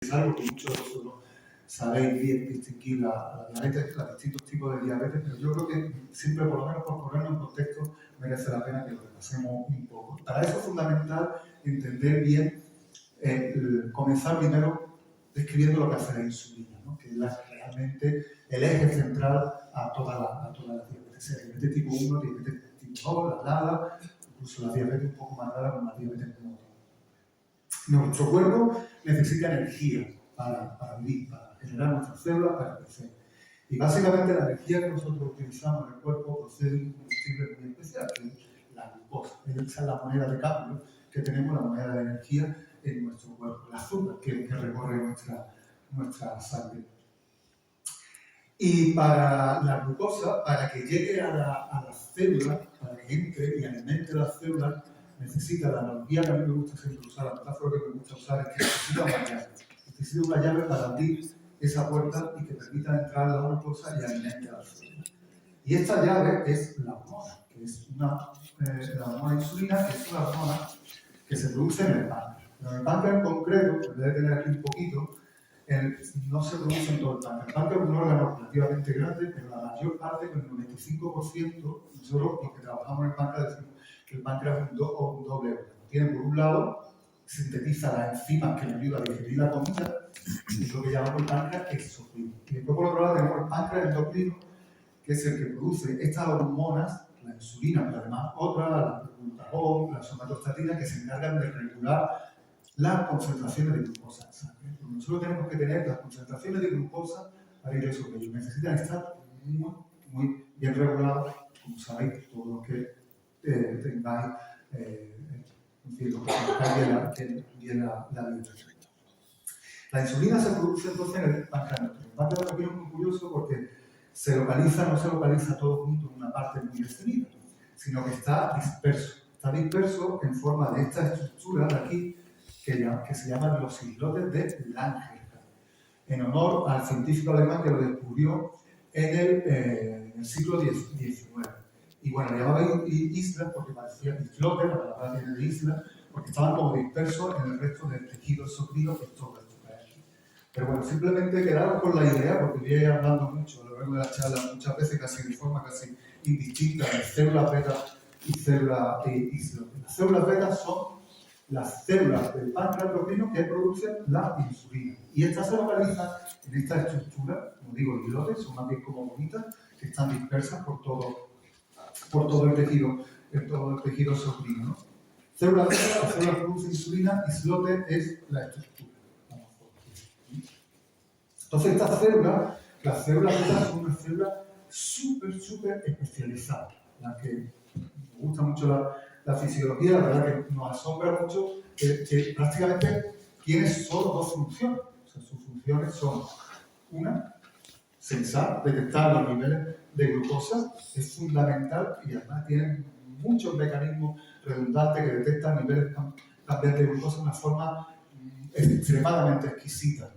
Es algo que muchos de vosotros sabéis bien distinguir la diabetes, los distintos tipos de diabetes, pero yo creo que siempre, por lo menos por ponernos en contexto, merece la pena que lo repasemos un poco. Para eso es fundamental entender bien, comenzar primero describiendo lo que hace la insulina, ¿no? Que es realmente el eje central a toda la diabetes, sea diabetes tipo 1, diabetes tipo 2, la LADA, incluso la diabetes un poco más rara como la diabetes tipo 2. Nuestro cuerpo necesita energía para vivir, para generar nuestras células, para crecer. Y básicamente la energía que nosotros utilizamos en el cuerpo procede de un combustible muy especial, que es la glucosa. Esa es la moneda de cambio que tenemos, la moneda de energía en nuestro cuerpo, el azúcar que recorre nuestra sangre. Y para la glucosa, para que llegue a las células, para que entre y alimente las células, necesita la analogía que a mí me gusta siempre usar, la metáfora que me gusta usar es que necesita una llave. Necesita una llave para abrir esa puerta y que permita entrar la glucosa y alimente a las células. Y esta llave es la hormona, que es la hormona insulina, que es una hormona que se produce en el páncreas. Pero en el páncreas en concreto, que debe tener aquí un poquito, no se produce en todo el páncreas. El páncreas es un órgano relativamente grande, pero la mayor parte, con el 95%, nosotros los que trabajamos en el páncreas decimos que el páncreas es un doble órgano. Tiene por un lado, sintetiza las enzimas que nos ayudan a digerir la comida, y es lo que llamamos el páncreas exocrino. Y después por otro lado tenemos el páncreas endocrino, que es el que produce estas hormonas, la insulina, pero además otras, la glutagón, la somatostatina, que se encargan de regular las concentraciones de glucosa en sangre. Nosotros tenemos que tener las concentraciones de glucosa para ir a esos medios. Necesitan estar muy, muy bien regulados, como sabéis, todos los que tengáis, en fin, los que tengáis bien la dieta. La insulina se produce entonces en el páncreas endocrino. El páncreas endocrino es muy curioso porque no se localiza todo junto en una parte muy definida, sino que está disperso. Está disperso en forma de esta estructura de aquí, que se llaman los islotes de Langerhans, en honor al científico alemán que lo descubrió en el siglo XIX. Y bueno, le llamaban islas porque parecían islotes, la palabra viene de isla, porque estaban como dispersos en el resto del tejido exocrino, que es todo esto que hay aquí. Pero bueno, simplemente quedaros con la idea, porque voy a ir hablando mucho a lo largo de la charla, muchas veces casi de forma casi indistinta, de células beta y células islotes. Las células beta son las células del páncreas endocrino que producen la insulina. Y estas se localizan en esta estructura, como digo, islotes, son más bien como bolitas, que están dispersas por todo el tejido exocrino, ¿no? Células beta, la célula produce insulina, islote es la estructura. Entonces estas células, las células beta son unas células súper especializadas, las que me gusta mucho la fisiología, la verdad que nos asombra mucho que prácticamente tiene solo dos funciones. O sea, sus funciones son una, sensar, detectar los niveles de glucosa, es fundamental y además tienen muchos mecanismos redundantes que detectan niveles cambiantes de glucosa de una forma extremadamente exquisita.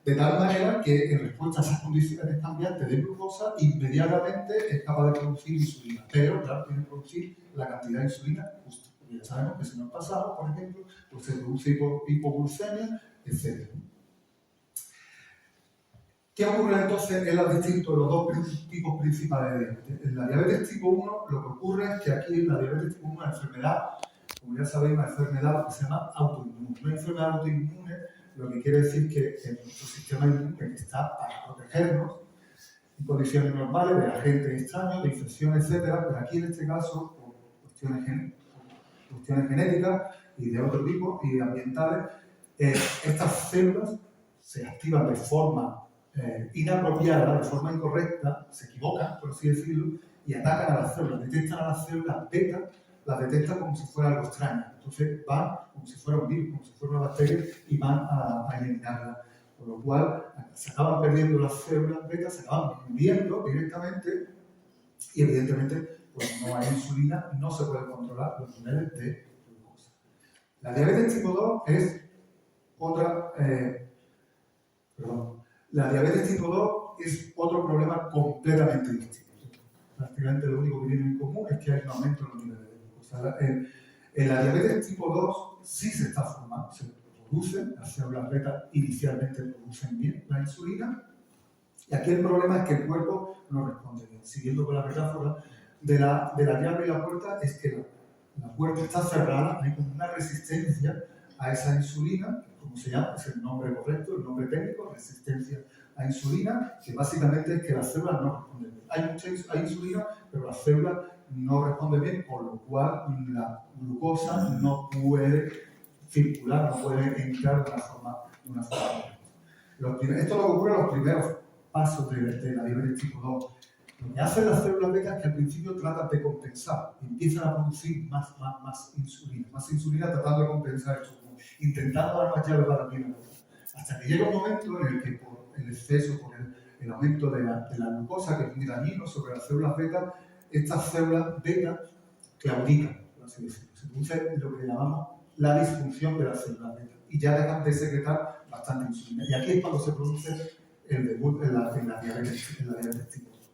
De tal manera que en respuesta a esas condiciones cambiantes de glucosa, inmediatamente es capaz de producir insulina. Pero, claro, tiene que producir la cantidad de insulina justa. Porque ya sabemos que si nos pasamos, por ejemplo, pues se produce hipoglucemia, etc. ¿Qué ocurre entonces en los dos tipos principales de diabetes? En la diabetes tipo 1 lo que ocurre es que aquí en la diabetes tipo 1 una enfermedad, como ya sabéis, una enfermedad que se llama autoinmune. Una enfermedad autoinmune lo que quiere decir que nuestro sistema inmune que está para protegernos en condiciones normales de agentes extraños, de infecciones, etc. Pero aquí en este caso, por cuestiones genéticas y de otro tipo y ambientales, estas células se activan de forma inapropiada, de forma incorrecta, se equivocan, por así decirlo, y atacan a las células, detectan a las células beta, las detectan como si fuera algo extraño. Entonces van como si fuera un virus, como si fuera una bacteria, y van a eliminarla. Con lo cual se acaban perdiendo las células beta, se acaban muriendo directamente, y evidentemente pues no hay insulina, no se pueden controlar los niveles de glucosa. La diabetes tipo 2 es otra... La diabetes tipo 2 es otro problema completamente distinto. Prácticamente lo único que tienen en común es que hay un aumento en los niveles de glucosa. En la diabetes tipo 2 sí se está formando, producen, las células beta inicialmente producen bien la insulina, y aquí el problema es que el cuerpo no responde bien. Siguiendo con la metáfora de la llave y la puerta, es que la puerta está cerrada, hay como una resistencia a esa insulina, como se llama, es el nombre correcto, el nombre técnico, resistencia a insulina, que básicamente es que las células no responden bien. Hay insulina, pero las células no responden bien, con lo cual la glucosa no puede circular, no puede entrar de una forma correcta. Esto lo ocurre en los primeros pasos de la diabetes tipo 2. Lo que hacen las células beta es que al principio tratan de compensar, empiezan a producir más insulina tratando de compensar esto, intentando dar más llave para abrir la puerta. Hasta que llega un momento en el que por el exceso, por el aumento de la glucosa, que es muy dañino sobre las células beta, estas células beta claudican, por así decirlo. Se produce lo que llamamos la disfunción de las células beta y ya dejan de secretar bastante insulina. Y aquí es cuando se produce el debut en la diabetes tipo 2.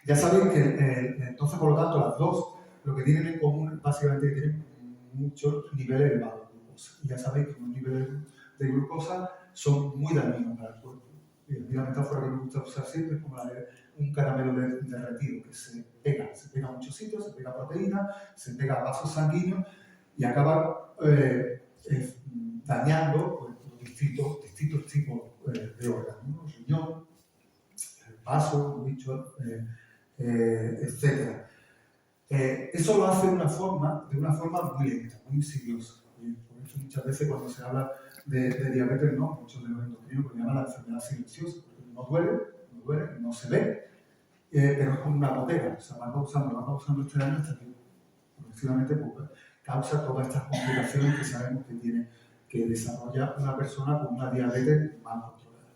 Ya sabéis que entonces, por lo tanto, las dos lo que tienen en común básicamente es que tienen muchos niveles elevados de glucosa. Y ya sabéis que los niveles de glucosa son muy dañinos para el cuerpo. Y la metáfora que me gusta usar siempre es como la de un caramelo derretido que se pega a muchos sitios, se pega a proteínas, se pega a vasos sanguíneos y acaba dañando pues, distintos tipos de órganos, riñón, vaso, como he dicho, etc. Eso lo hace de una forma muy lenta, muy insidiosa. Por eso muchas veces cuando se habla de diabetes, no, muchos de los endocrinos lo llaman la enfermedad silenciosa, porque no duele, no se ve, pero es como una gotera, o sea, va causando este daño hasta que progresivamente pues, causa todas estas complicaciones que sabemos que desarrolla una persona con una diabetes mal controlada.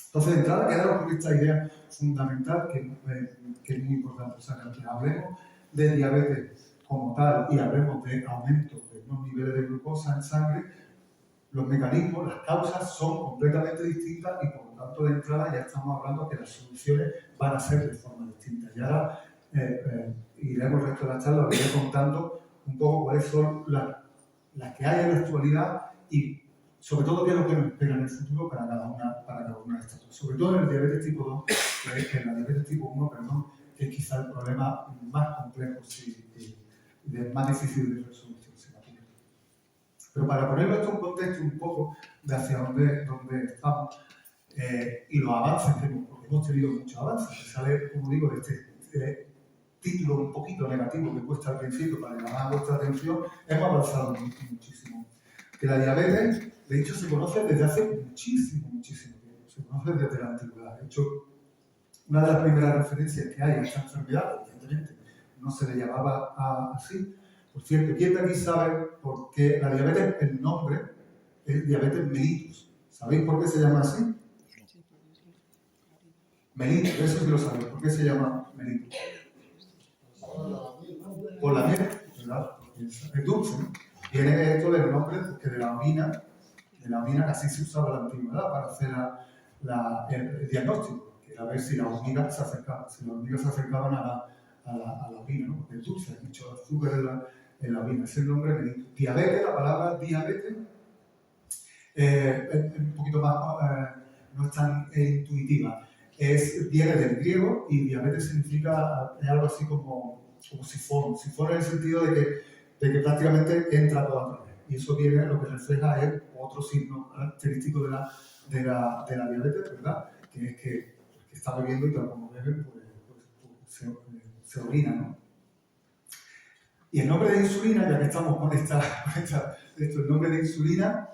Entonces, de entrada, quedaros con esta idea fundamental que es muy importante. O sea, que hablemos de diabetes como tal y hablemos de aumento de los niveles de glucosa en sangre, los mecanismos, las causas son completamente distintas y por lo tanto de entrada ya estamos hablando que las soluciones van a ser de forma distinta. Y ahora iremos el resto de la charla, os iré contando un poco cuáles son las que hay en la actualidad y sobre todo qué es lo que nos espera en el futuro para cada una de estas dos. Sobre todo en el diabetes tipo 2, que en la diabetes tipo 1, perdón, que es quizá el problema más complejo y más difícil de resolución. Pero para ponerlo esto en contexto un poco de hacia dónde estamos y los avances que hemos tenido muchos avances, que sale, como digo, de este título un poquito negativo que cuesta al principio para llamar vuestra atención, hemos avanzado muchísimo. Que la diabetes, de hecho, se conoce desde hace muchísimo tiempo, se conoce desde la antigüedad. De hecho, una de las primeras referencias que hay a esta enfermedad, evidentemente, no se le llamaba así. Por cierto, ¿quién de aquí sabe por qué la diabetes, el nombre, es diabetes mellitus? ¿Sabéis por qué se llama así? Mellitus, eso sí lo sabéis. ¿Por qué se llama mellitus? Por la miel, ¿verdad? Es dulce, ¿no? Viene esto del nombre porque de la orina que así se usaba en la antigüedad para hacer el diagnóstico, que era ver si las hormigas se acercaban a la orina, ¿no? Porque es dulce, hay mucho azúcar en la orina. Es el nombre de diabetes, la palabra diabetes es un poquito más, no es tan intuitiva. Viene del griego y diabetes significa algo así como sifón. Sifón en el sentido de que prácticamente entra toda la vez. Y eso viene, lo que refleja es otro signo característico de la diabetes, ¿verdad? Que es que está bebiendo y tal como bebe, pues se orina, ¿no? Y el nombre de insulina, ya que estamos con el nombre de insulina,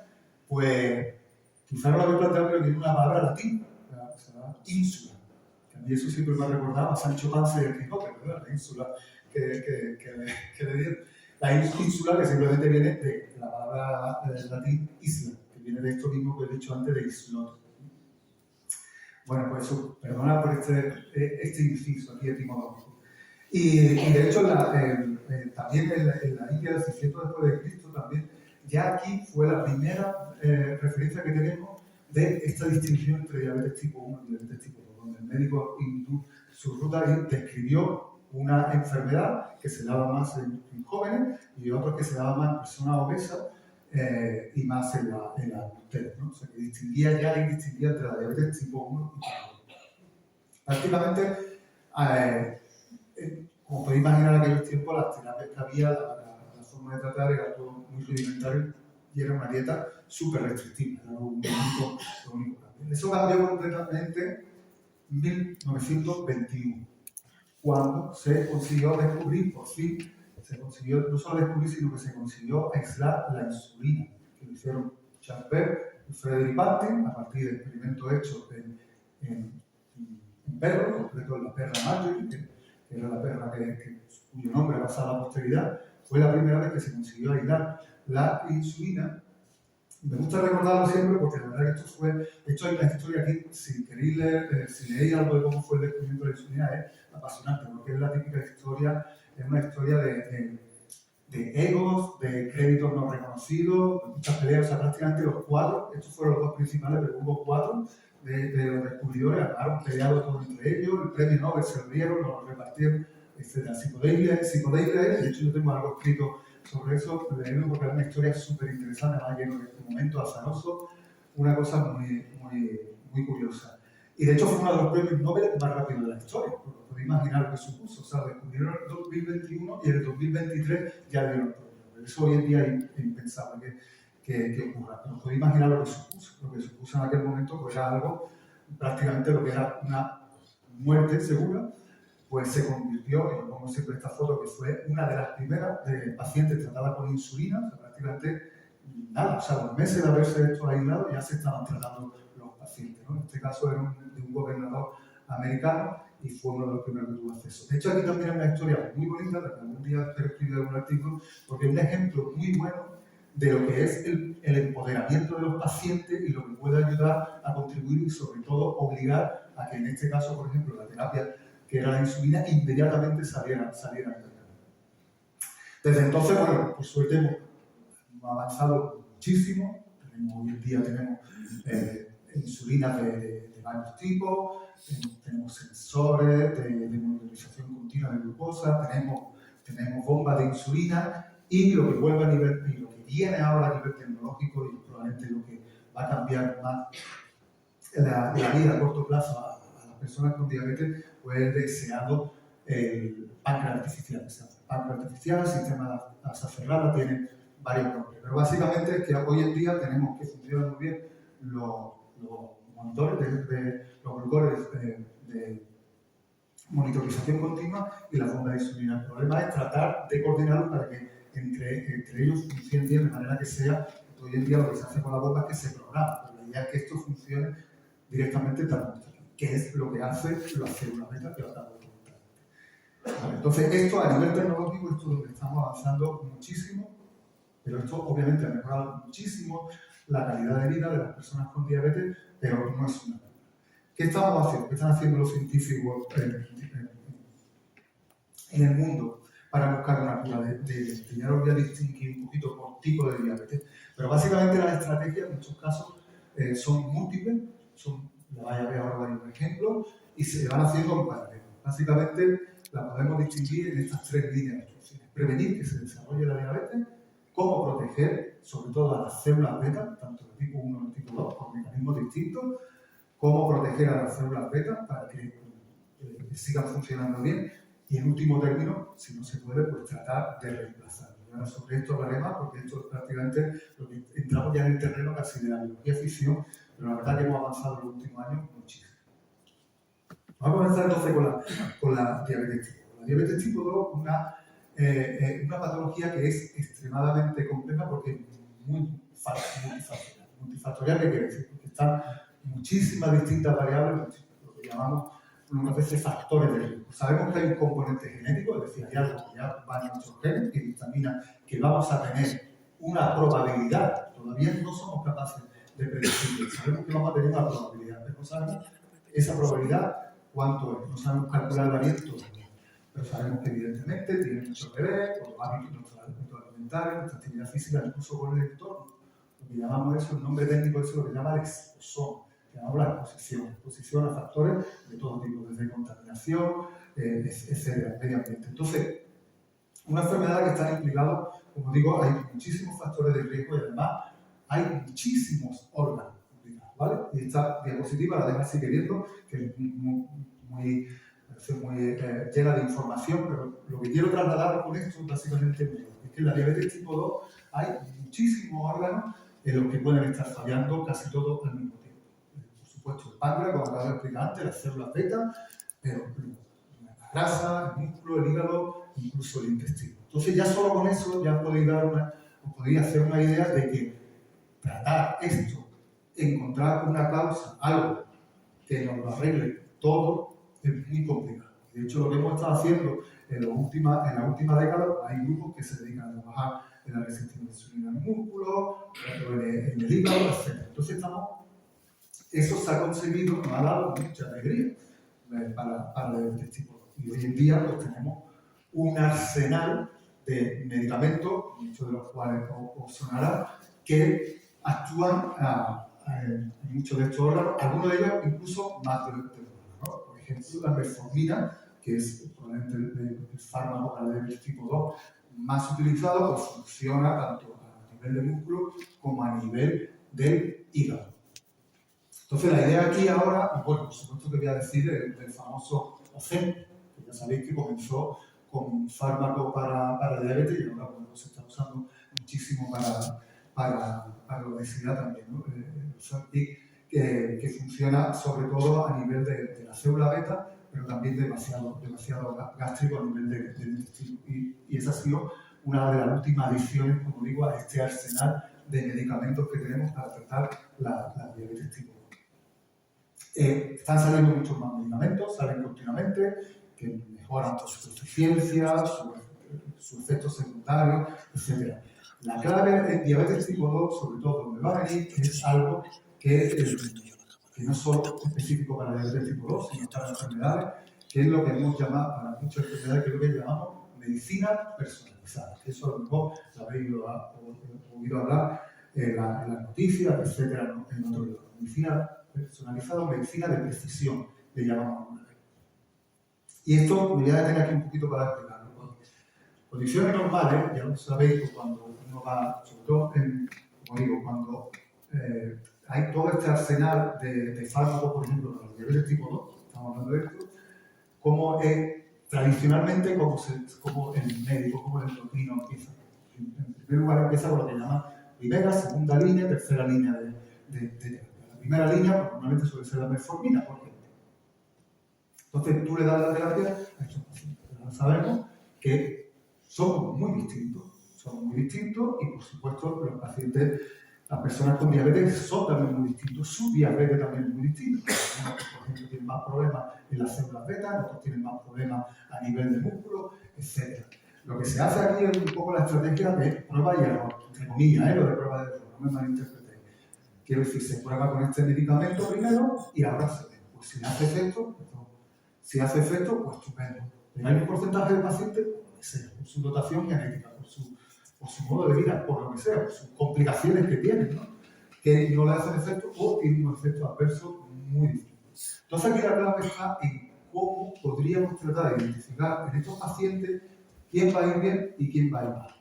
pues quizá no lo habéis planteado, pero tiene una palabra latina, o sea, ínsula. Que a mí eso siempre me ha recordado a Sancho Panza y el Quijote, ¿verdad? La ínsula que le dieron. La ínsula que simplemente viene de la palabra latín isla, que viene de esto mismo que he dicho antes de islot. Bueno, pues eso, perdona por este inciso aquí etimológico. Y de hecho, también en la India del 600 después de Cristo, también, ya aquí fue la primera referencia que tenemos de esta distinción entre diabetes tipo 1 y diabetes tipo 2, donde el médico hindú Surruta describió una enfermedad que se daba más en jóvenes y otra que se daba más en personas obesas, y más en la adultez, ¿no? O sea, que distinguía entre la diabetes tipo 1 y tipo 2. Prácticamente, como podéis imaginar en aquellos tiempos, las terapias que había, la forma de tratar era todo muy rudimentario y era una dieta súper restrictiva, era lo único cambio. Eso cambió completamente en 1921, cuando se consiguió descubrir, por fin, se consiguió no solo descubrir, sino que se consiguió aislar la insulina, que lo hicieron Charles Bert y Frederick Banting a partir de experimentos hechos en perros, en concreto en la perra Marjorie, que era la perra cuyo nombre ha pasado a la posteridad. Fue la primera vez que se consiguió aislar la insulina. Me gusta recordarlo siempre porque la verdad que esto hay una historia aquí, si queréis leer, si leéis algo de cómo fue el descubrimiento de la insulina, es apasionante, porque es la típica historia, es una historia de egos, de créditos no reconocidos, muchas peleas, o sea, prácticamente los cuatro, estos fueron los dos principales, pero hubo cuatro de los descubridores, acabaron peleados todos entre ellos, el premio Nobel se lo dieron, lo repartieron, etc. Si podéis leer, de hecho yo tengo algo escrito sobre eso, leerlo porque es una historia súper interesante, además lleno de momentos azarosos, una cosa muy curiosa. Y de hecho fue uno de los premios Nobel más rápidos de la historia, porque podéis imaginar lo que supuso. O sea, descubrieron en el 2021 y en el 2023 ya dieron el premio. Eso hoy en día es impensable que ocurra. Pero podéis imaginar lo que supuso. Lo que supuso en aquel momento pues era algo, prácticamente lo que era una muerte segura, pues se convirtió, y lo pongo siempre esta foto, que fue una de las primeras pacientes tratadas con insulina, o sea, prácticamente nada, o sea, los meses de haberse hecho aislado ya se estaban tratando los pacientes, ¿no? En este caso era de un gobernador americano y fue uno de los primeros que tuvo acceso. De hecho, aquí también hay una historia muy bonita, de que algún día espero escribir algún artículo, porque es un ejemplo muy bueno de lo que es el empoderamiento de los pacientes y lo que puede ayudar a contribuir y sobre todo obligar a que en este caso, por ejemplo, la terapia que era la insulina, inmediatamente saliera al mercado. Desde entonces, bueno, por suerte hemos avanzado muchísimo. Hoy en día tenemos insulinas de varios tipos, tenemos sensores de monitorización continua de glucosa, tenemos bombas de insulina y lo que vuelve a nivel, y lo que viene ahora a nivel tecnológico y probablemente lo que va a cambiar más la vida a corto plazo a las personas con diabetes, pues el deseado páncreas artificial. El páncreas artificial, el sistema de asa cerrada, tiene varios nombres. Pero básicamente es que hoy en día tenemos que funcionar muy bien los monitores los glucores de monitorización continua y las bombas de insulina. El problema es tratar de coordinarlos para que entre ellos funcionen bien de manera que sea, hoy en día lo que se hace con la bomba es que se programa, pero la idea es que esto funcione directamente en la demostración, que es lo que hace la célula beta que lo acabo de comentar. Vale, entonces, esto a nivel tecnológico, esto es donde estamos avanzando muchísimo, pero esto obviamente ha mejorado muchísimo la calidad de vida de las personas con diabetes, pero no es una. ¿Qué estamos haciendo? ¿Qué están haciendo los científicos en el mundo para buscar una cura de diabetes? Ya lo voy a distinguir un poquito por tipo de diabetes, pero básicamente las estrategias en muchos casos son múltiples, la vais a ver ahora varios ejemplos, y se van haciendo en paralelo. Básicamente la podemos distinguir en estas tres líneas de instrucciones: prevenir que se desarrolle la diabetes, cómo proteger sobre todo a las células beta, tanto de tipo 1 como de tipo 2, por mecanismos distintos, cómo proteger a las células beta para que sigan funcionando bien, y en último término, si no se puede, pues tratar de reemplazarlo. Ahora sobre esto hablaré más, porque esto es prácticamente lo que entramos ya en el terreno casi de la biología ficción, pero la verdad que hemos avanzado en los últimos años muchísimo. Vamos a comenzar entonces con la diabetes tipo 2. La diabetes tipo 2 es una patología que es extremadamente compleja porque es muy multifactorial. ¿Multifactorial qué quiere decir? Porque están muchísimas distintas variables, lo que llamamos unas veces factores de riesgo. Sabemos que hay un componente genético, es decir, hay algo que ya va en nuestros genes que dictamina que vamos a tener una probabilidad. Todavía no somos capaces de predecirlo. Sabemos que vamos a tener una probabilidad, pero no sabemos esa probabilidad cuánto es. No sabemos calcular el variante, pero sabemos que evidentemente tiene mucho que ver con los hábitos, nuestros hábitos alimentarios, nuestra actividad física, incluso con el entorno. Lo que llamamos eso, el nombre técnico es lo que se llama el exposoma. Llamamos la exposición a factores de todo tipo, desde contaminación, etcétera, medio ambiente. Entonces, una enfermedad que está implicada como digo, hay muchísimos factores de riesgo y además hay muchísimos órganos, ¿vale? Y esta diapositiva la dejo así queriendo, que es muy llena de información, pero lo que quiero trasladar con esto básicamente es que en la diabetes tipo 2 hay muchísimos órganos en los que pueden estar fallando casi todos al mismo tiempo. Por supuesto, el páncreas, como acabo de explicar antes, las células beta, pero la grasa, el músculo, el hígado, incluso el intestino. Entonces ya solo con eso ya podéis hacer una idea de que tratar esto, encontrar una causa, algo que nos lo arregle todo, es muy complicado. De hecho, lo que hemos estado haciendo en la última década, hay grupos que se dedican a trabajar en la resistencia de insulina en el músculo, en el hígado, etc. Entonces, eso se ha conseguido, nos ha dado mucha alegría para la diabetes tipo 2. Y hoy en día pues, tenemos un arsenal de medicamentos, muchos de los cuales os sonará, que actúan en muchos de estos órganos, algunos de ellos incluso más de los órganos. Por ejemplo, la metformina, que es probablemente el fármaco para la diabetes tipo 2 más utilizado, pues funciona tanto a nivel de músculo como a nivel del hígado. Entonces, la idea aquí ahora, y bueno, por supuesto que voy a decir del famoso Ozempic, que ya sabéis que comenzó con un fármaco para la diabetes y ahora bueno, se está usando muchísimo para la obesidad también, ¿no? El Ozempic, que funciona sobre todo a nivel de la célula beta, pero también demasiado gástrico a nivel del intestino. Y esa ha sido una de las últimas adiciones, como digo, a este arsenal de medicamentos que tenemos para tratar la diabetes tipo 2. Están saliendo muchos más medicamentos, salen continuamente, que mejoran su eficiencia, sus efectos secundarios, etc. La clave en diabetes tipo 2, sobre todo donde va a venir, es algo que no es solo específico para la diabetes tipo 2, sino para enfermedades, que es lo que hemos llamado, para muchas enfermedades, que es lo que llamamos medicina personalizada. Eso a lo mejor lo habéis oído hablar en las noticias, etcétera, en otro lugar. Medicina personalizada o medicina de precisión, le llamamos alguna vez. Y esto me voy a detener aquí un poquito para explicarlo. En condiciones normales, ya lo sabéis, pues cuando uno va, sobre todo, como digo, cuando hay todo este arsenal de fármacos, por ejemplo, para los diabetes tipo 2, estamos hablando de esto, como tradicionalmente, como el médico, como el endocrino empieza. En primer lugar empieza con lo que llaman primera, segunda línea, tercera línea de terapia. La primera línea pues, normalmente suele ser la metformina, por ejemplo. Entonces tú le das la terapia a estos pacientes. Ahora sabemos que somos muy distintos y por supuesto los pacientes, las personas con diabetes son también muy distintos, su diabetes también es muy distinto. Algunos, por ejemplo, tienen más problemas en las células beta, otros tienen más problemas a nivel de músculo, etc. Lo que se hace aquí es un poco la estrategia de prueba y error, entre comillas, lo de prueba y error, no me malinterpretéis. Quiero decir, se prueba con este medicamento primero y ahora se ve. Pues si hace efecto, pues estupendo. Pero hay un porcentaje de pacientes, por lo que sea, por su dotación genética, por su modo de vida, por lo que sea, por sus complicaciones que tienen, ¿no? Que no le hacen efecto o tienen un efecto adverso muy difícil. Entonces aquí la clave está en cómo podríamos tratar de identificar en estos pacientes quién va a ir bien y quién va a ir mal.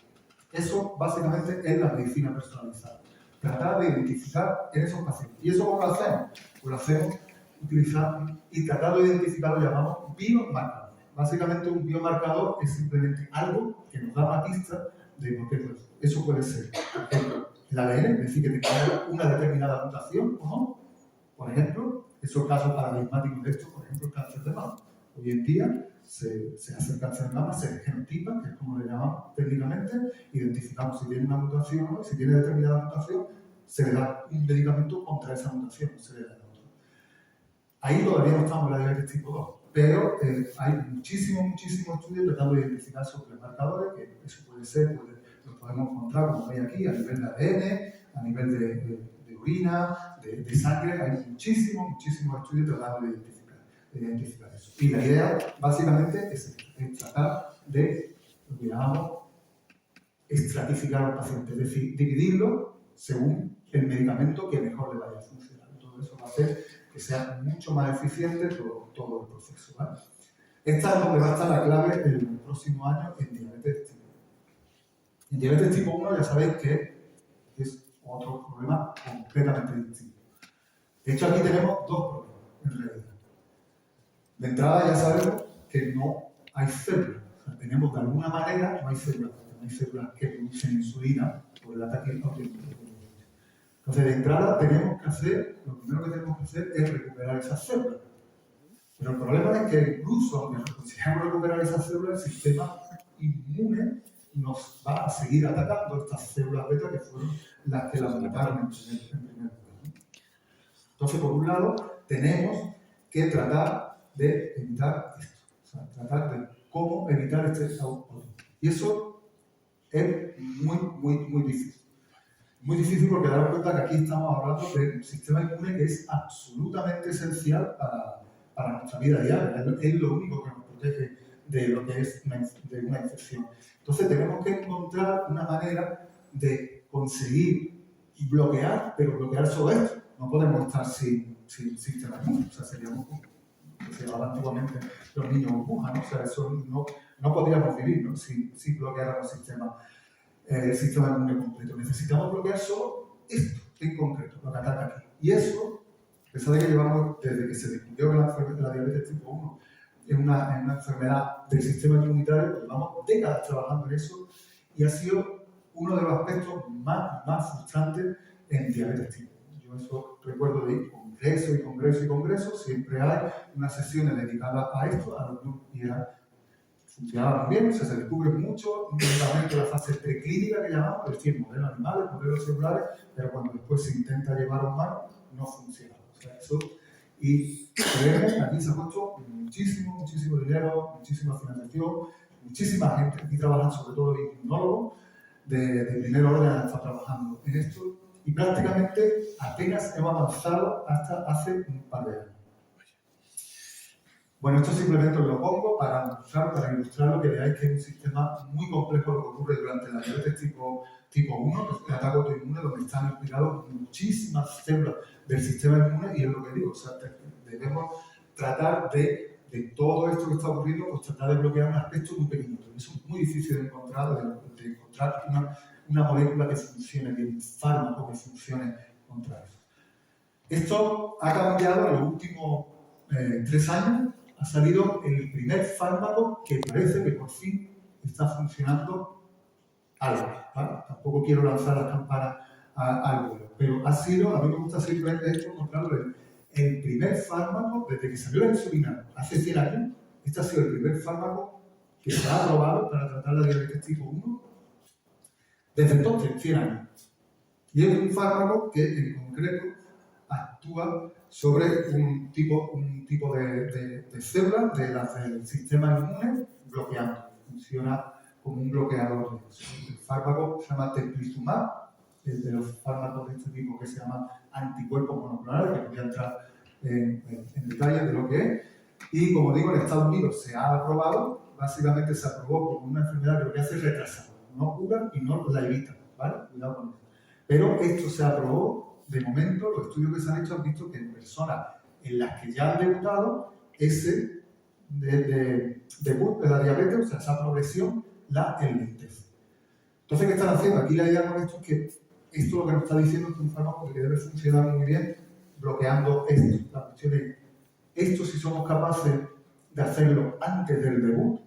Eso básicamente es la medicina personalizada. Tratar de identificar en esos pacientes. ¿Y eso cómo lo hacemos? Pues lo hacemos utilizando y tratando de identificar lo llamamos biomarcador. Básicamente un biomarcador es simplemente algo que nos da una pista de por qué puede ser. Eso puede ser, por ejemplo, el ADN, es decir, que tenga una determinada mutación o no. Por ejemplo, esos casos paradigmáticos de esto, por ejemplo, el cáncer de mama. Hoy en día se hace el cáncer de mama, se genotipa, que es como le llamamos técnicamente, identificamos si tiene una mutación o no, si tiene determinada mutación, se le da un medicamento contra esa mutación, no se le da otro. Ahí todavía no estamos en la diabetes tipo 2, pero hay muchísimos estudios tratando de identificar esos marcadores, que eso puede ser, lo podemos encontrar, como veis aquí, a nivel de ADN, a nivel de orina, de sangre, hay muchísimos estudios tratando de identificar eso. Y la idea, básicamente, es tratar de lo que llamamos estratificar al paciente, es decir, dividirlo según el medicamento que mejor le vaya a funcionar. Todo eso va a hacer que sea mucho más eficiente todo el proceso, ¿vale? Esta es donde va a estar la clave el próximo año en diabetes tipo 2. En diabetes tipo 1 ya sabéis que es otro problema completamente distinto. De hecho, aquí tenemos dos problemas, en realidad. De entrada ya sabemos que no hay células. O sea, tenemos de alguna manera, no hay células que producen insulina por el ataque autoinmune. Entonces, de entrada tenemos que hacer, lo primero que tenemos que hacer es recuperar esas células. Pero el problema es que incluso aunque consigamos recuperar esas células, el sistema inmune nos va a seguir atacando estas células beta que fueron las que las mataron en primer lugar. Entonces, por un lado, tenemos que tratar de evitar esto. O sea, tratar de cómo evitar este autoinmune. Y eso es muy difícil. Muy difícil porque daros cuenta que aquí estamos hablando de un sistema inmune que es absolutamente esencial para nuestra vida diaria. Es lo único que nos protege de lo que es de una infección. Entonces tenemos que encontrar una manera de conseguir bloquear, pero bloquear solo esto. No podemos estar sin sistema inmune. O sea, seríamos como se llamaba antiguamente los niños burbuja, ¿no? O sea, eso no podríamos vivir, ¿no? si bloqueáramos el sistema inmune completo. Necesitamos bloquear solo esto en concreto, lo que ataca aquí. Y eso, a pesar de que llevamos desde que se descubrió que la diabetes tipo 1 es una enfermedad del sistema inmunitario, pues llevamos décadas trabajando en eso y ha sido uno de los aspectos más frustrantes en diabetes tipo 1. Yo eso recuerdo de ir congreso, siempre hay unas sesiones dedicadas a esto, a los grupos y funcionaba muy bien, o sea, se descubre mucho, únicamente la fase preclínica que llamamos, es decir, modelos animales, modelos celulares, pero cuando después se intenta llevar a humanos, no funciona. O sea, eso, y créeme, aquí se ha puesto muchísimo dinero, muchísima financiación, muchísima gente, aquí trabajan sobre todo inmunólogos de primer orden han estado trabajando en esto, y prácticamente apenas hemos avanzado hasta hace un par de años. Bueno, esto simplemente os lo pongo para ilustrar lo que veáis que es un sistema muy complejo lo que ocurre durante la diabetes tipo 1, el ataque autoinmune, donde están implicados muchísimas células del sistema inmune, y es lo que digo, o sea, debemos tratar de todo esto que está ocurriendo, pues tratar de bloquear un aspecto muy pequeño. Eso es muy difícil de encontrar una molécula que funcione bien, un fármaco que funcione contra eso. Esto ha cambiado en los últimos 3 años. Ha salido el primer fármaco que parece que por fin está funcionando algo, ¿vale? Tampoco quiero lanzar las campanas al vuelo, pero ha sido, a mí me gusta simplemente esto, mostrarlo, el primer fármaco, desde que salió la insulina hace 100 años, este ha sido el primer fármaco que se ha aprobado para tratar la diabetes tipo 1 desde entonces, 100 años. Y es un fármaco que en concreto actúa sobre un tipo de células del sistema inmune bloqueando. Funciona como un bloqueador. El fármaco se llama teplizumab, es de los fármacos de este tipo que se llaman anticuerpos monoclonales, que voy a entrar en detalle de lo que es. Y como digo, en Estados Unidos se ha aprobado, básicamente se aprobó como una enfermedad que lo que hace es retrasar, no cura y no la evita, ¿vale? Cuidado con eso. Pero esto se aprobó, de momento, los estudios que se han hecho han visto que en personas en las que ya han debutado ese debut de la diabetes, o sea, esa progresión, la enlentece. Entonces, ¿qué están haciendo? Aquí la idea con esto es que esto lo que nos está diciendo es que un fármaco que debe funcionar muy bien bloqueando esto. La cuestión es, esto si somos capaces de hacerlo antes del debut,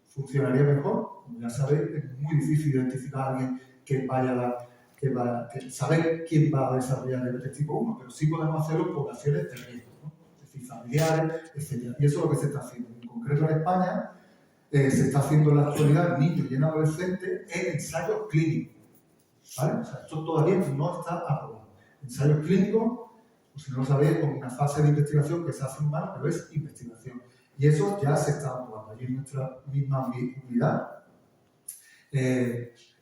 funcionaría mejor. Como ya sabéis, es muy difícil identificar a alguien que vaya a dar saber quién va a desarrollar diabetes tipo 1, pero sí podemos hacerlo en poblaciones de riesgo, ¿no? Es decir, familiares, etc. Y eso es lo que se está haciendo. En concreto en España se está haciendo en la actualidad en niños y en adolescentes en ensayos clínicos. ¿Vale? O sea, esto todavía no está aprobado. Ensayos clínicos, pues si no lo sabéis, es como una fase de investigación que se hace en humanos, pero es investigación. Y eso ya se está aprobando. Allí en nuestra misma unidad.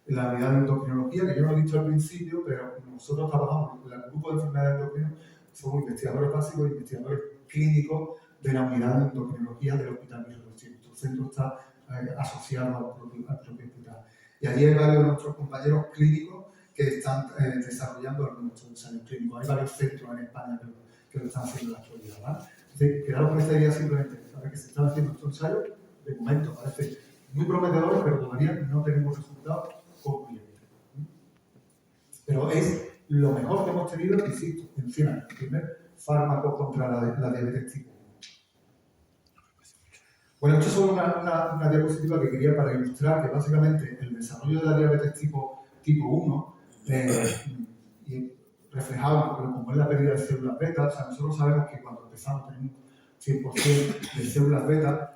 La unidad de endocrinología, que yo no he dicho al principio, pero nosotros trabajamos en el grupo de enfermedades endocrinas, somos investigadores básicos e investigadores clínicos de la unidad de endocrinología del Hospital Virgen. Nuestro centro está asociado al propio hospital. Y allí hay varios de nuestros compañeros clínicos que están desarrollando nuestros ensayos clínicos. Hay varios centros en España que lo están haciendo en la actualidad, ¿vale? Entonces, quedaros con esta idea simplemente, saber que se están haciendo estos ensayos, de momento parece muy prometedores, pero todavía no tenemos resultados concluyente. Pero es lo mejor que hemos tenido, insisto, en 100 años. El primer fármaco contra la diabetes tipo 1. Bueno, esto es solo una diapositiva que quería para ilustrar que básicamente el desarrollo de la diabetes tipo 1 y reflejado como es la pérdida de células beta. O sea, nosotros sabemos que cuando empezamos tenemos 100% de células beta.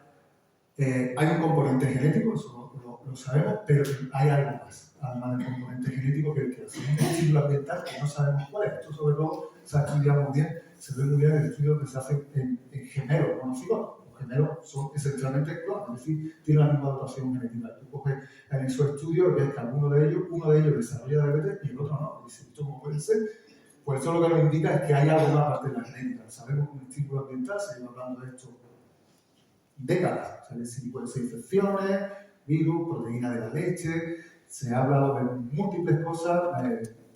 Hay un componente genético, eso lo sabemos, pero hay algo más, además del componente genético, que es un estímulo ambiental que no sabemos cuál es. Esto sobre todo se ha estudiado muy bien, se ve muy bien en el estudio que se hace en gemelos monocigotos. Los gemelos son esencialmente clones, es decir, tienen la misma dotación genética. Tú coges en esos estudios y ves que uno de ellos desarrolla diabetes y el otro no. Y dices, ¿esto cómo puede ser? Pues eso lo que nos indica es que hay algo más aparte de la genética. Sabemos que un estímulo ambiental, seguimos hablando de esto décadas. O sea, decir, pueden ser infecciones, virus, proteína de la leche, se ha hablado de múltiples cosas,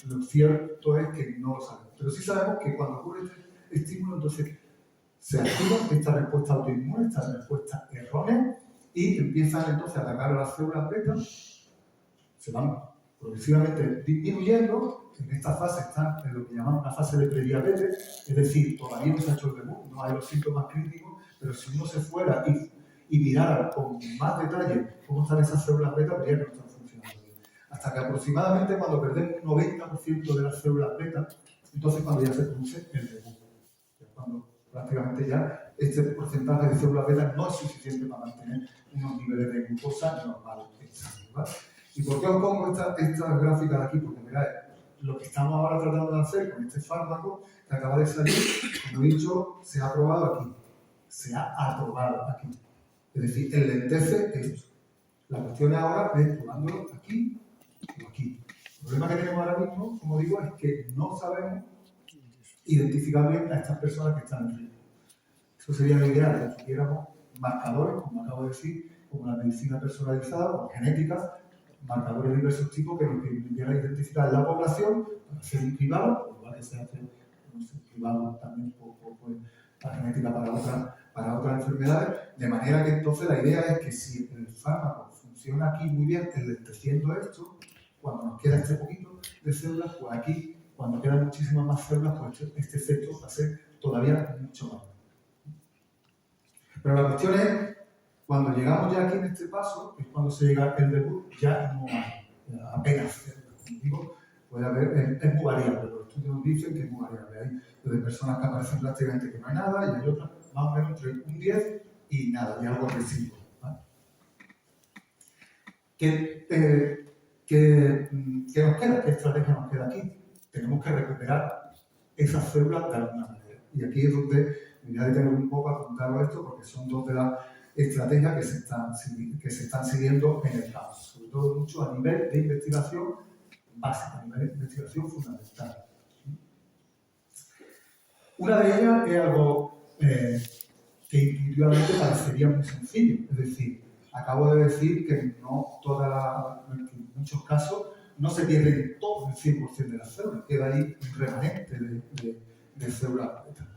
lo cierto es que no lo sabemos. Pero sí sabemos que cuando ocurre este estímulo, entonces se activa esta respuesta autoinmune, esta respuesta errónea, y empiezan entonces a atacar a las células beta, se van progresivamente disminuyendo. En esta fase están en lo que llamamos una fase de prediabetes, es decir, todavía no se ha hecho el debut, no hay los síntomas críticos, pero si uno se fuera y mirara con más detalle cómo están esas células beta, vería que no están funcionando bien. Hasta que aproximadamente cuando perdemos un 90% de las células beta, entonces cuando ya se produce el debut. Cuando prácticamente ya este porcentaje de células beta no es suficiente para mantener unos niveles de glucosa normales en sangre, ¿vale? ¿Y por qué os pongo estas gráficas aquí? Porque mirad, lo que estamos ahora tratando de hacer con este fármaco que acaba de salir, como he dicho, se ha aprobado aquí. Se ha aprobado aquí. Es decir, enlentece esto. La cuestión ahora es probándolo aquí o aquí. El problema que tenemos ahora mismo, como digo, es que no sabemos identificar bien a estas personas que están en riesgo. Eso sería lo ideal, que tuviéramos marcadores, como acabo de decir, como la medicina personalizada o genética, marcadores de diversos tipos que nos permitieran identificar la población para hacer un cribado, igual que se hace un cribado también por la genética para otras enfermedades, de manera que entonces la idea es que si el fármaco funciona aquí muy bien, enlenteciendo esto, cuando nos queda este poquito de células, pues aquí, cuando quedan muchísimas más células, pues este efecto va a ser todavía mucho más. Pero la cuestión es, cuando llegamos ya aquí en este paso, es cuando se llega el debut, ya no hay apenas células. Como digo, puede haber, es muy variable, los estudios dicen que es muy variable. Hay de personas que aparecen prácticamente que no hay nada, y hay otras más o menos entre un 10 y nada, y algo residuo, ¿vale? ¿Qué nos queda? ¿Qué estrategia nos queda aquí? Tenemos que recuperar esas células de alguna manera. Y aquí es donde me voy a detener un poco a contaros esto, porque son dos de las estrategias que se están siguiendo en el campo, sobre todo mucho a nivel de investigación básica, a nivel de investigación fundamental. Una de ellas es algo que intuitivamente parecería muy sencillo, es decir, acabo de decir que en muchos casos no se pierde todo el 100% de las células, queda ahí un remanente de células beta.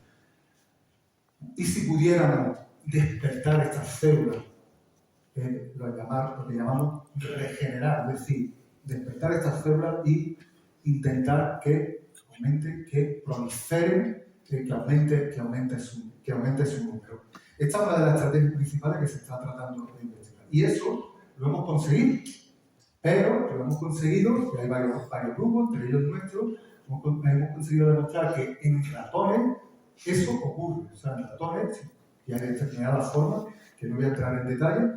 Y si pudiéramos despertar estas células, lo que llamamos regenerar, es decir, despertar estas células y intentar que aumenten, que proliferen, que aumente su número. Esta es una de las estrategias principales que se está tratando de investigar. Y eso lo hemos conseguido. Pero lo hemos conseguido, que hay varios grupos, entre ellos nuestros, hemos conseguido demostrar que en ratones eso ocurre. O sea, en ratones, y hay determinadas formas, que no voy a entrar en detalle,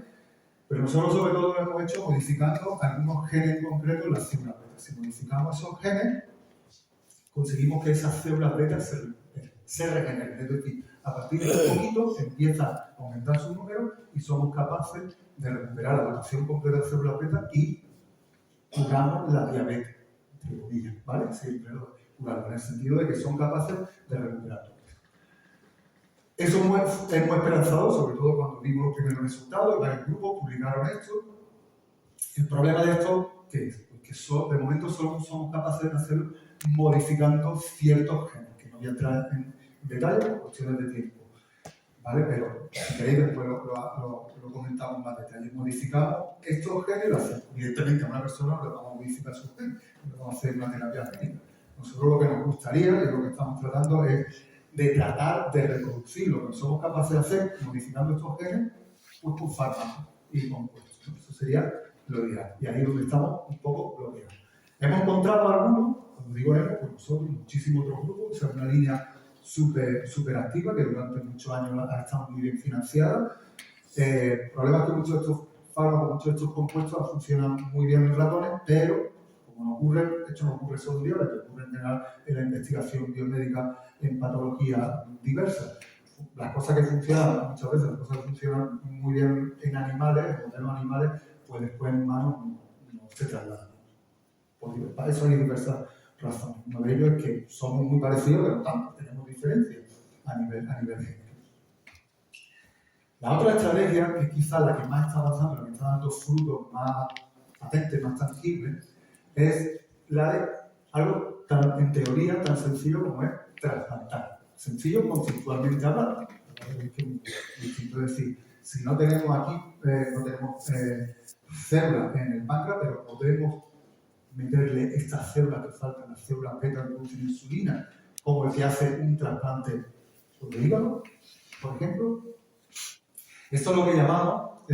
pero nosotros sobre todo lo hemos hecho modificando algunos genes concretos en las células beta. Si modificamos esos genes, conseguimos que esas células beta se regeneren. Es decir, a partir de un poquito empieza a aumentar su número y somos capaces de recuperar la dotación completa de células beta y curamos la diabetes, entre comillas, ¿vale? Siempre lo curamos, en el sentido de que son capaces de recuperar todo esto. Eso es muy esperanzador, sobre todo cuando vimos los primeros resultados, varios grupos publicaron esto. El problema de esto, ¿qué es? Pues que de momento solo somos capaces de hacerlo modificando ciertos genes, que no voy a entrar en detalle por cuestiones de tiempo. ¿vale? Pero si queréis después lo comentamos más detalle. Modificamos estos genes y lo hacemos. Evidentemente a una persona no le vamos a modificar sus genes, no le vamos a hacer una terapia génica. Nosotros lo que nos gustaría y lo que estamos tratando es de tratar de reproducir lo que somos capaces de hacer modificando estos genes pues, con fármacos y compuestos. Eso sería lo ideal. Y ahí es donde estamos un poco bloqueados. Hemos encontrado algunos, cuando digo hemos, pues nosotros, muchísimos otros grupos, o sea, una línea súper activa que durante muchos años ha estado muy bien financiada. El problema es que muchos de estos fármacos, muchos de estos compuestos funcionan muy bien en ratones, pero como no ocurre, esto no ocurre solo en diabetes, ocurre en general en la investigación biomédica en patologías diversas. Las cosas que funcionan, muchas veces las cosas que funcionan muy bien en animales, en modelos animales, pues después en humanos no se trasladan. Para eso hay diversas razones. Uno de ellos es que somos muy parecidos, pero tanto tenemos diferencias a nivel génico. La otra estrategia, que es quizás la que más está avanzando, la que está dando frutos más patentes, más tangibles, es la de algo en teoría tan sencillo como es trasplantar. Sencillo conceptualmente hablando. Es decir, si no tenemos aquí, no tenemos células en el páncreas, pero podemos meterle estas células que faltan, las células beta que producen insulina, como el que hace un trasplante de hígado, por ejemplo. Esto es lo que llamamos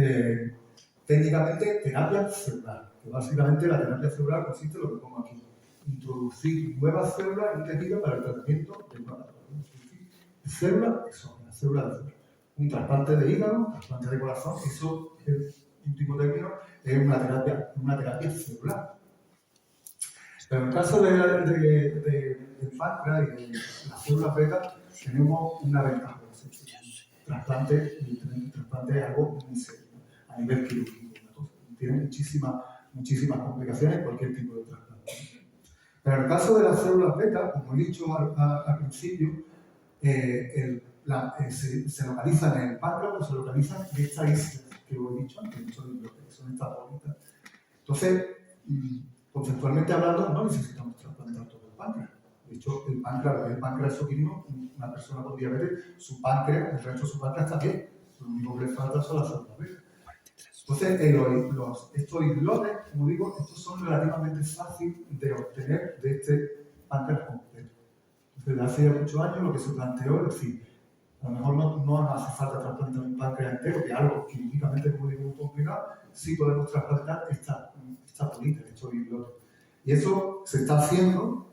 técnicamente terapia celular, que básicamente la terapia celular consiste en lo que pongo aquí, introducir nuevas células en un tejido para el tratamiento de una patología. Células exógenas, células de célula. Un trasplante de hígado, un trasplante de corazón, eso, en último término, es una terapia celular. Pero en el caso del páncreas y de las células beta, tenemos una ventaja. Trasplante es algo muy serio, a nivel quirúrgico. Tiene muchísimas complicaciones cualquier tipo de trasplante. Pero en el caso de las células beta, como he dicho al principio, se localizan en el páncreas, pero se localizan en estas islas que os he dicho antes, que son estas bolitas. Entonces, conceptualmente hablando, no necesitamos trasplantar todo el páncreas. De hecho, el páncreas exocrino, una persona con diabetes, su páncreas, el resto de su páncreas está bien. Lo único que le falta son las células beta. Entonces, estos islotes, como digo, estos son relativamente fáciles de obtener de este páncreas completo. Entonces, hace ya muchos años lo que se planteó es decir, a lo mejor no hace falta trasplantar un páncreas entero, que es algo quirúrgicamente muy complicado, sí podemos trasplantar esta bolita, estos islotes. Y eso se está haciendo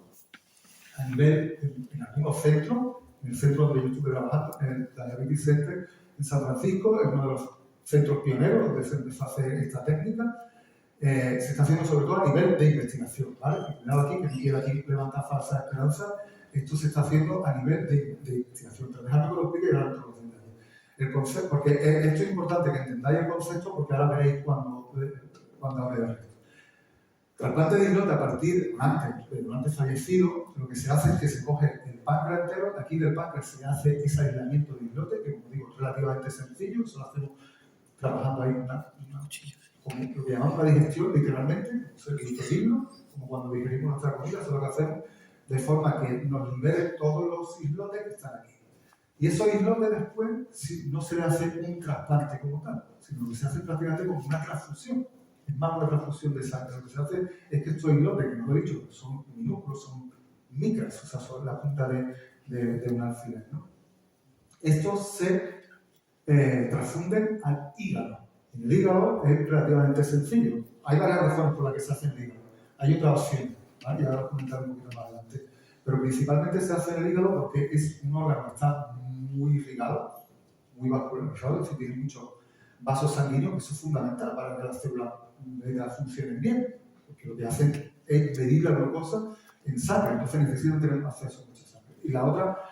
a nivel, en algunos centros, en el centro donde yo estuve trabajando, en el Diabetes Center en San Francisco, es uno de los centros pioneros donde se empezó a hacer esta técnica. Se está haciendo sobre todo a nivel de investigación, ¿vale? Cuidado aquí, que no quiero aquí levantar falsas esperanzas. Esto se está haciendo a nivel de investigación. Pero dejadme que lo explique y ahora entro en los detalles. El concepto, porque esto es importante que entendáis el concepto, porque ahora veréis cuando hable de esto. Trasplante de islote a partir de donante fallecido, lo que se hace es que se coge el páncreas entero, aquí del páncreas se hace ese aislamiento de islote, que como digo es relativamente sencillo, eso lo hacemos trabajando ahí como lo que llamamos la digestión, literalmente, digerirlo, como cuando digerimos nuestra comida, eso es lo que hacemos, de forma que nos libere todos los islotes que están aquí. Y esos islotes después no se le hace un trasplante como tal, sino que se hace prácticamente como una transfusión. Es más una transfusión de sangre. Lo que se hace es que estos islotes, que no lo he dicho, son minúsculos, son micras, o sea, son la punta de un alfiler, ¿no? Estos se transfunden al hígado. En el hígado es relativamente sencillo. Hay varias razones por las que se hace en el hígado. Hay otra opción, ¿vale? Ya lo comentaré un poquito más adelante. Pero principalmente se hace en el hígado porque es un órgano que está muy irrigado, muy vascularizado, es decir, tiene muchos vasos sanguíneos, que eso es fundamental para que las células beta funcionen bien, porque lo que hacen es medir la glucosa en sangre, entonces necesitan tener acceso a mucha sangre. Y la otra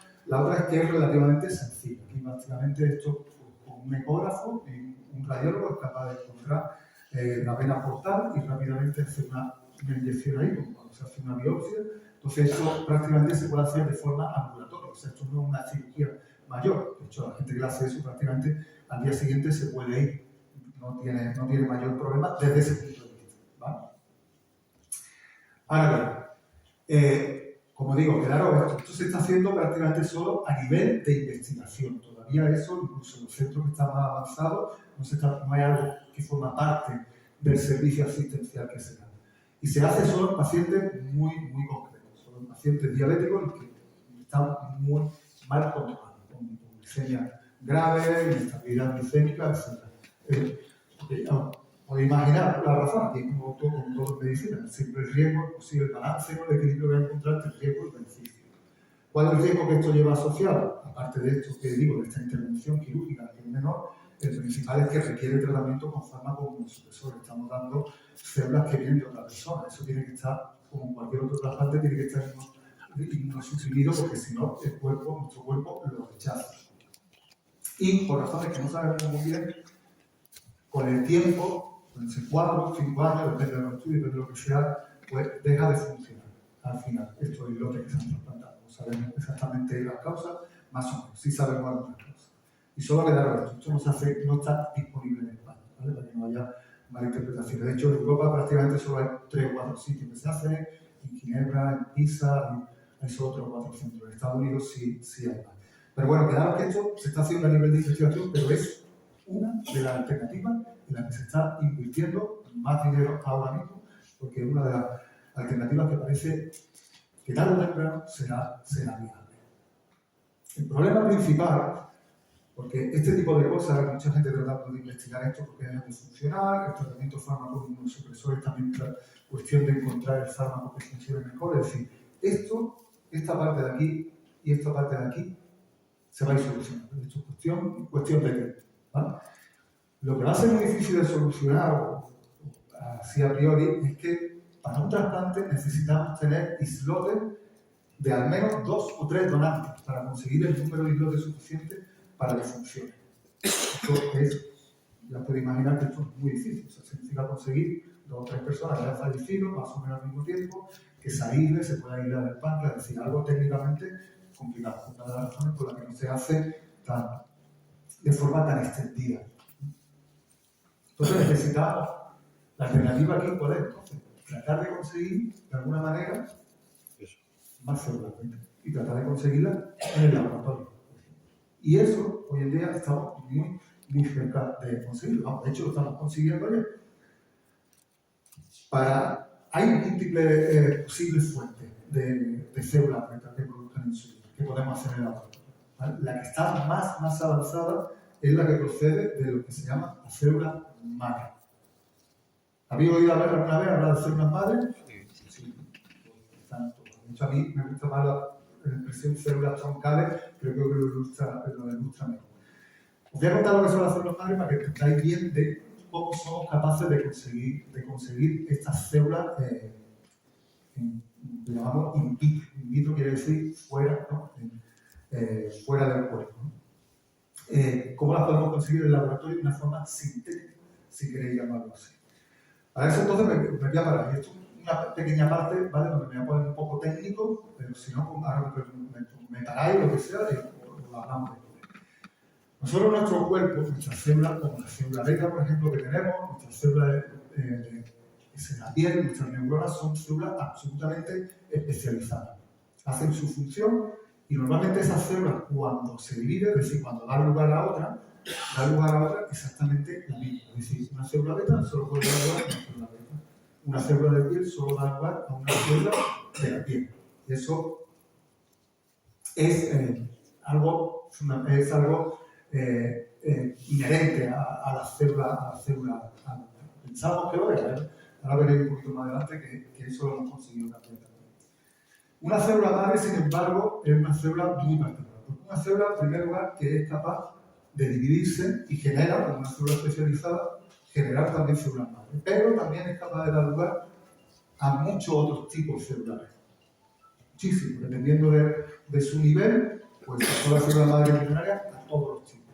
es que es relativamente sencilla. Aquí básicamente esto con un ecógrafo y un radiólogo es capaz de encontrar la vena portal y rápidamente hacer una inyección ahí, como cuando se hace una biopsia. Entonces esto prácticamente se puede hacer de forma ambulatoria, o sea, esto no es una cirugía mayor. De hecho, la gente que hace eso prácticamente al día siguiente se puede ir, no tiene mayor problema desde ese punto de vista, ¿vale? Ahora bien, como digo, claro, esto se está haciendo prácticamente solo a nivel de investigación. Todavía eso, incluso en los centros que están más avanzados, no hay algo que forma parte del servicio asistencial que se da. Y se hace solo en pacientes muy, muy concretos, solo en pacientes diabéticos que están muy mal controlados, con glicemia grave, inestabilidad glicémica, etc. Podéis imaginar la razón, aquí como todo en medicina, siempre el riesgo es posible, el balance, ¿no? El equilibrio que hay que encontrar entre el riesgo y el beneficio. ¿Cuál es el riesgo que esto lleva asociado? Aparte de esto que digo, de esta intervención quirúrgica que es menor, el principal es que requiere tratamiento con fármacos inmunosupresores. Estamos dando células que vienen de otra persona. Eso tiene que estar, como cualquier otro trasplante, tiene que estar inmunosuprimido porque si no, nuestro cuerpo lo rechaza. Y por razones que no sabemos muy bien, con el tiempo, con 4 o 5 años, depende de los estudios, depende de lo que sea, pues deja de funcionar al final estos islotes que se han trasplantado. No sabemos exactamente las causas, más o menos, sí sabemos algunas causas. Y solo quedaron esto no está disponible en España, ¿vale? Para que no haya malinterpretaciones. De hecho, en Europa prácticamente solo hay 3 o 4 sitios que se hacen, en Ginebra, en Pisa, hay solo 3 o 4 centros. En Estados Unidos sí hay más. Pero bueno, quedaron que esto se está haciendo a nivel de investigación, pero es una de las alternativas en las que se está invirtiendo más dinero ahora mismo, porque es una de las alternativas que parece que tarde o temprano será viable. El problema principal, porque este tipo de cosas, hay mucha gente tratando de investigar esto porque deja de funcionar, el tratamiento fármacos inmunosupresores también es cuestión de encontrar el fármaco que funcione mejor, es decir, esta parte de aquí y esta parte de aquí se va a ir solucionando. Esto es cuestión de tiempo, ¿vale? Lo que va a ser muy difícil de solucionar, así a priori, es que para un trasplante necesitamos tener islotes de al menos 2 o 3 donantes para conseguir el número de islotes suficiente para que funcione. Esto es, ya podéis imaginar que esto es muy difícil. O sea, significa conseguir 2 o 3 personas que hayan fallecido más o menos al mismo tiempo, que se aísle, se pueda aislar el páncreas, es decir, algo técnicamente complicado. Una de las razones por las que no se hace de forma tan extendida. Entonces necesitamos, la alternativa aquí, ¿cuál es? Entonces, tratar de conseguir, de alguna manera, más células y tratar de conseguirlas en el laboratorio. Y eso, hoy en día, estamos muy, muy cerca de conseguirlo. Vamos, de hecho, lo estamos consiguiendo ya. Hay múltiples posibles fuentes de células que produzcan insulina, que podemos hacer en el laboratorio, ¿vale? La que está más avanzada es la que procede de lo que se llama la célula madre. ¿Habéis oído alguna vez hablar de células madre? Sí. De hecho, a mí me gusta más la expresión células troncales, creo que lo ilustra mejor. Os voy a contar lo que son las células madre para que entendáis bien de cómo somos capaces de conseguir estas células que llamamos in vitro. In vitro quiere decir fuera, ¿no? Fuera del cuerpo, ¿no? ¿Cómo las podemos conseguir en el laboratorio de una forma sintética, si queréis llamarlo así? Para eso entonces me voy a parar. Esto es una pequeña parte, ¿vale? Donde me voy a poner un poco técnico, pero si no, ahora me paráis, lo que sea, y lo hablamos después. Nosotros, nuestro cuerpo, nuestras células, como la célula beta, por ejemplo, que tenemos, nuestras células en la piel, nuestras neuronas, son células absolutamente especializadas. Hacen su función y normalmente esas células, cuando se dividen, es decir, cuando dan lugar a otra, exactamente la misma. Es decir, una célula beta solo puede dar lugar a una célula beta. Una célula de piel solo da lugar a una célula de la piel. Y eso es algo inherente a la célula. Pensamos que lo es, ¿eh? Ahora veréis un poquito más adelante que eso lo hemos conseguido también. Una célula madre, sin embargo, es una célula muy particular. Porque una célula, en primer lugar, que es capaz de dividirse y genera, como una célula especializada, generar también células madre. Pero también es capaz de dar lugar a muchos otros tipos celulares. Muchísimo, dependiendo de su nivel, pues toda la célula madre embrionaria a todos los tipos.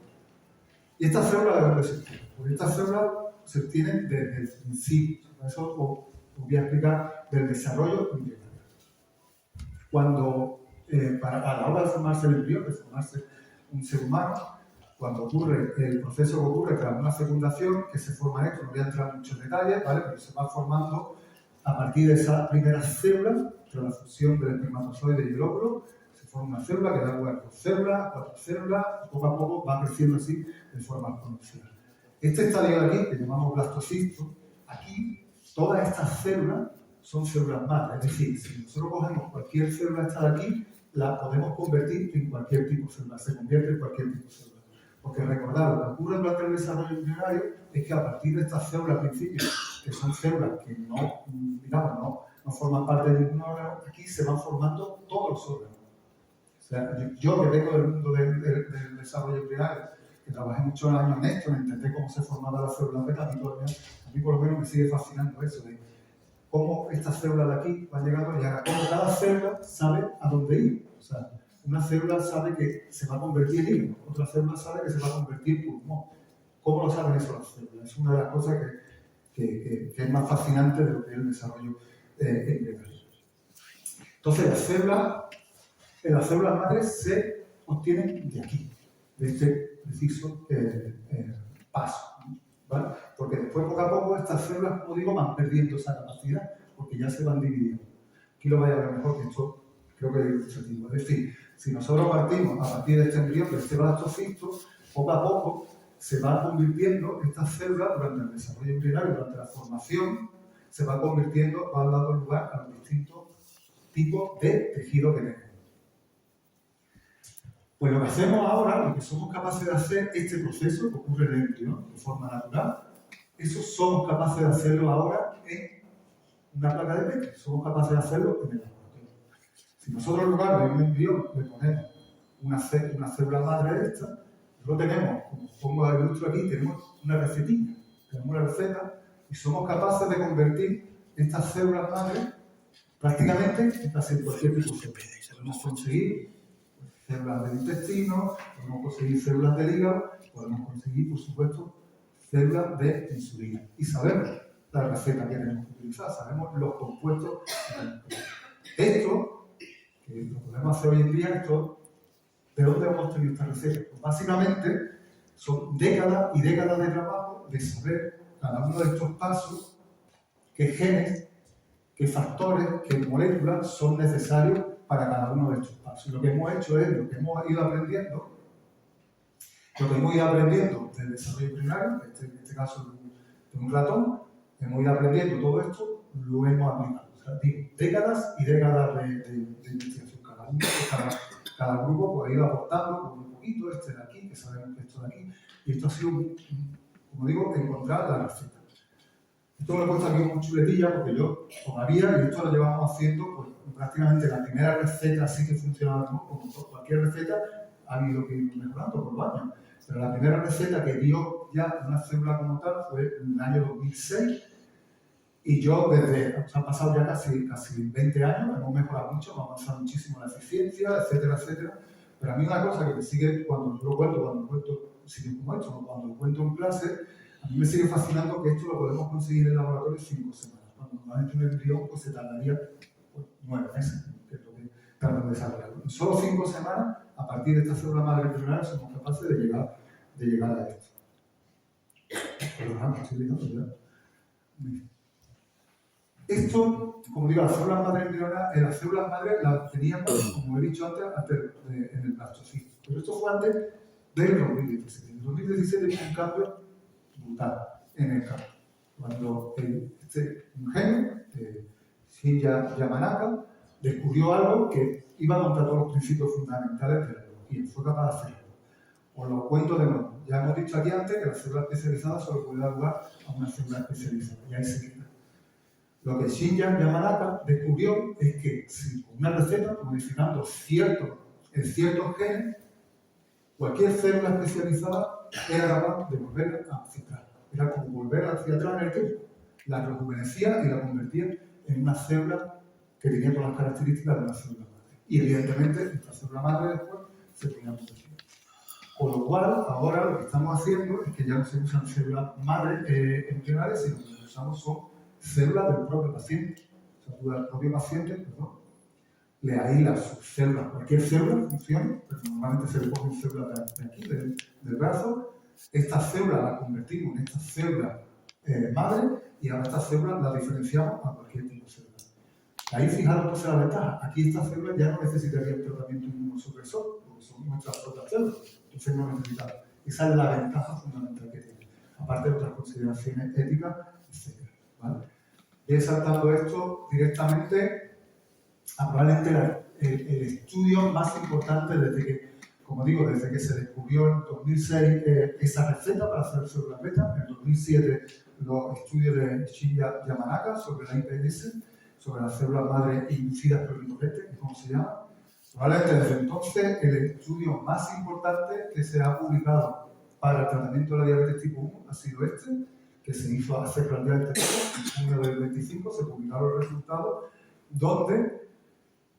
¿Y estas células de dónde se obtienen? Pues estas células se obtienen desde el principio. Eso os voy a explicar del desarrollo embrionario. Cuando, a la hora de formarse el embrión, de formarse un ser humano, cuando ocurre el proceso que ocurre tras una fecundación, que se forma esto, no voy a entrar en muchos detalles, ¿vale? Pero se va formando a partir de esa primera célula, tras la fusión del espermatozoide y el óvulo, se forma una célula que da lugar a 2 células, 4 células, y poco a poco va creciendo así de forma exponencial. Este estadio de aquí, que llamamos blastocisto, aquí todas estas células son células madre, es decir, si nosotros cogemos cualquier célula esta de aquí, la podemos convertir en cualquier tipo de célula, se convierte en cualquier tipo de célula. Porque recordad, lo que ocurre durante el desarrollo embrionario es que a partir de estas células al principio, que son células que no, digamos, no forman parte de ningún órgano, aquí se van formando todos los órganos. O sea, yo que vengo del mundo del desarrollo embrionario, que trabajé muchos años en esto, en entender cómo se formaban las células beta, a mí por lo menos me sigue fascinando eso de cómo estas células de aquí van llegando y ahora cómo cada célula sabe a dónde ir. O sea, una célula sabe que se va a convertir en hígado, otra célula sabe que se va a convertir en pulmón. ¿Cómo lo saben eso las células? Es una de las cosas que es más fascinante de lo que es el desarrollo embrionario. Entonces, las células madres se obtienen de aquí, de este preciso paso, ¿vale? Porque después, poco a poco, estas células, como digo, van perdiendo esa capacidad, porque ya se van dividiendo. Aquí lo vais a ver mejor, que esto creo que es ilustrativo. Es decir, si nosotros partimos a partir de este embrión, de este blastocisto, poco a poco se van convirtiendo estas células durante el desarrollo embrionario, durante la formación, se van convirtiendo, van dando lugar a los distintos tipos de tejido que tenemos. Pues lo que hacemos ahora, lo que somos capaces de hacer, este proceso que ocurre en el embrión de forma natural, eso somos capaces de hacerlo ahora en una placa de Petri, somos capaces de hacerlo en el laboratorio. Si nosotros en lugar de un embrión le ponemos una célula madre de esta, lo tenemos, como pongo el ilustro aquí, tenemos una recetilla, tenemos una receta y somos capaces de convertir estas células madre prácticamente en casi cualquier tipo de célula. Podemos conseguir células del intestino, podemos conseguir células del hígado, podemos conseguir, por supuesto, células de insulina. Y sabemos la receta que tenemos que utilizar, sabemos los compuestos que tenemos que utilizar. Esto, que lo podemos hacer hoy en día, ¿de dónde hemos tenido esta receta? Pues básicamente son décadas y décadas de trabajo de saber cada uno de estos pasos, qué genes, qué factores, qué moléculas son necesarios para cada uno de estos pasos. Y lo que hemos hecho es lo que hemos ido aprendiendo, del desarrollo primario, en este caso de un ratón, hemos ido aprendiendo todo esto, lo hemos aplicado. O sea, décadas y décadas de investigación. Cada grupo pues, ha ido aportando un poquito, este de aquí, que sabemos que esto de aquí, y esto ha sido, como digo, encontrar la receta. Esto me lo he puesto aquí como chuletilla porque yo todavía, y esto lo llevamos haciendo, pues prácticamente la primera receta así que funcionaba, ¿no? Como cualquier receta, ha habido que ir mejorando por los años. Pero la primera receta que dio ya una célula como tal fue en el año 2006. Y yo han pasado ya casi 20 años, hemos mejorado mucho, hemos avanzado muchísimo en la eficiencia, etcétera, etcétera. Pero a mí una cosa que me sigue cuando yo lo cuento sitios como esto, cuando lo cuento en clase, a mí me sigue fascinando que esto lo podemos conseguir en el laboratorio en 5 semanas. Cuando normalmente un embrión pues, se tardaría 9 meses, que es lo que tarda en desarrollarlo. En solo 5 semanas, a partir de esta célula madre embrionaria, somos capaces de llegar a esto. Perdón, estoy gritando ya. Esto, como digo, las células madre embrionarias, las células madre las teníamos, como he dicho antes en el blastocisto. Pero esto fue antes del 2017. En el 2017 hubo un cambio brutal en el campo. Cuando un genio, Shinya Yamanaka, descubrió algo que iba contra todos los principios fundamentales de la biología. Fue capaz de hacerlo. Os lo cuento de nuevo. Ya hemos dicho aquí antes que la célula especializada solo puede dar lugar a una célula especializada. Y ahí se queda. Lo que Shinya Yamanaka descubrió es que si con una receta, modificando ciertos genes, cualquier célula especializada era capaz de volver a ciclar. Era como volver hacia atrás en el tiempo. La rejuvenecía y la convertía en una célula que tenía todas las características de una célula madre. Y evidentemente, esta célula madre después se ponía muy bien. Con lo cual, ahora lo que estamos haciendo es que ya no se usan células madre embrionarias, sino que lo que usamos son células del propio paciente. O sea, tú al propio paciente, le aíslas sus células, cualquier célula funciona, pero normalmente se le cogen células de aquí, del brazo. Estas células las convertimos en estas células madre y ahora estas células las diferenciamos a cualquier tipo de célula. Ahí fijaros entonces la ventaja. Aquí estas células ya no necesitarían tratamiento inmunosupresor, porque son nuestras propias células, entonces no necesitan. Esa es la ventaja fundamental que tiene, aparte de otras consideraciones éticas, etc. ¿Vale? Voy saltando esto directamente a probablemente el estudio más importante desde que, como digo, desde que se descubrió en 2006 esa receta para hacer células beta, en 2007 los estudios de Shinya Yamanaka sobre la IPS, sobre las células madre inducidas por el inocente, ¿cómo se llama? Probablemente desde entonces el estudio más importante que se ha publicado para el tratamiento de la diabetes tipo 1 ha sido este, que se hizo hace relativamente poco, en junio del 25, se publicaron los resultados, donde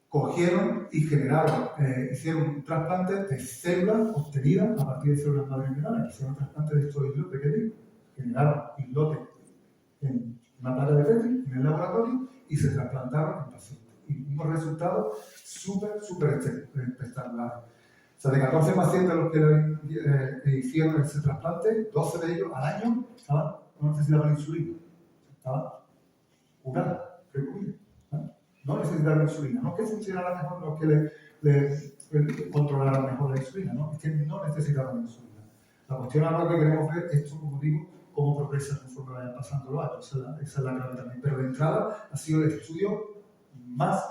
cogieron y generaron, hicieron un trasplante de células obtenidas a partir de células madre minerales, hicieron un trasplante de estos islotes que digo, generaron islotes en una placa de Petri en el laboratorio y se trasplantaron en pacientes. Y unos resultados súper espectaculares. O sea, de 14 pacientes a los que hicieron ese trasplante, 12 de ellos al año no necesitaban insulina, estaban curados, recurridos. No necesitaban insulina. No es que funcionara mejor, no es que le controlaran mejor la insulina, no, es que no necesitaban insulina. La cuestión ahora que queremos ver es esto, como digo, cómo progresa conforme vayan pasando los años. Esa es la clave también. Pero de entrada ha sido el estudio más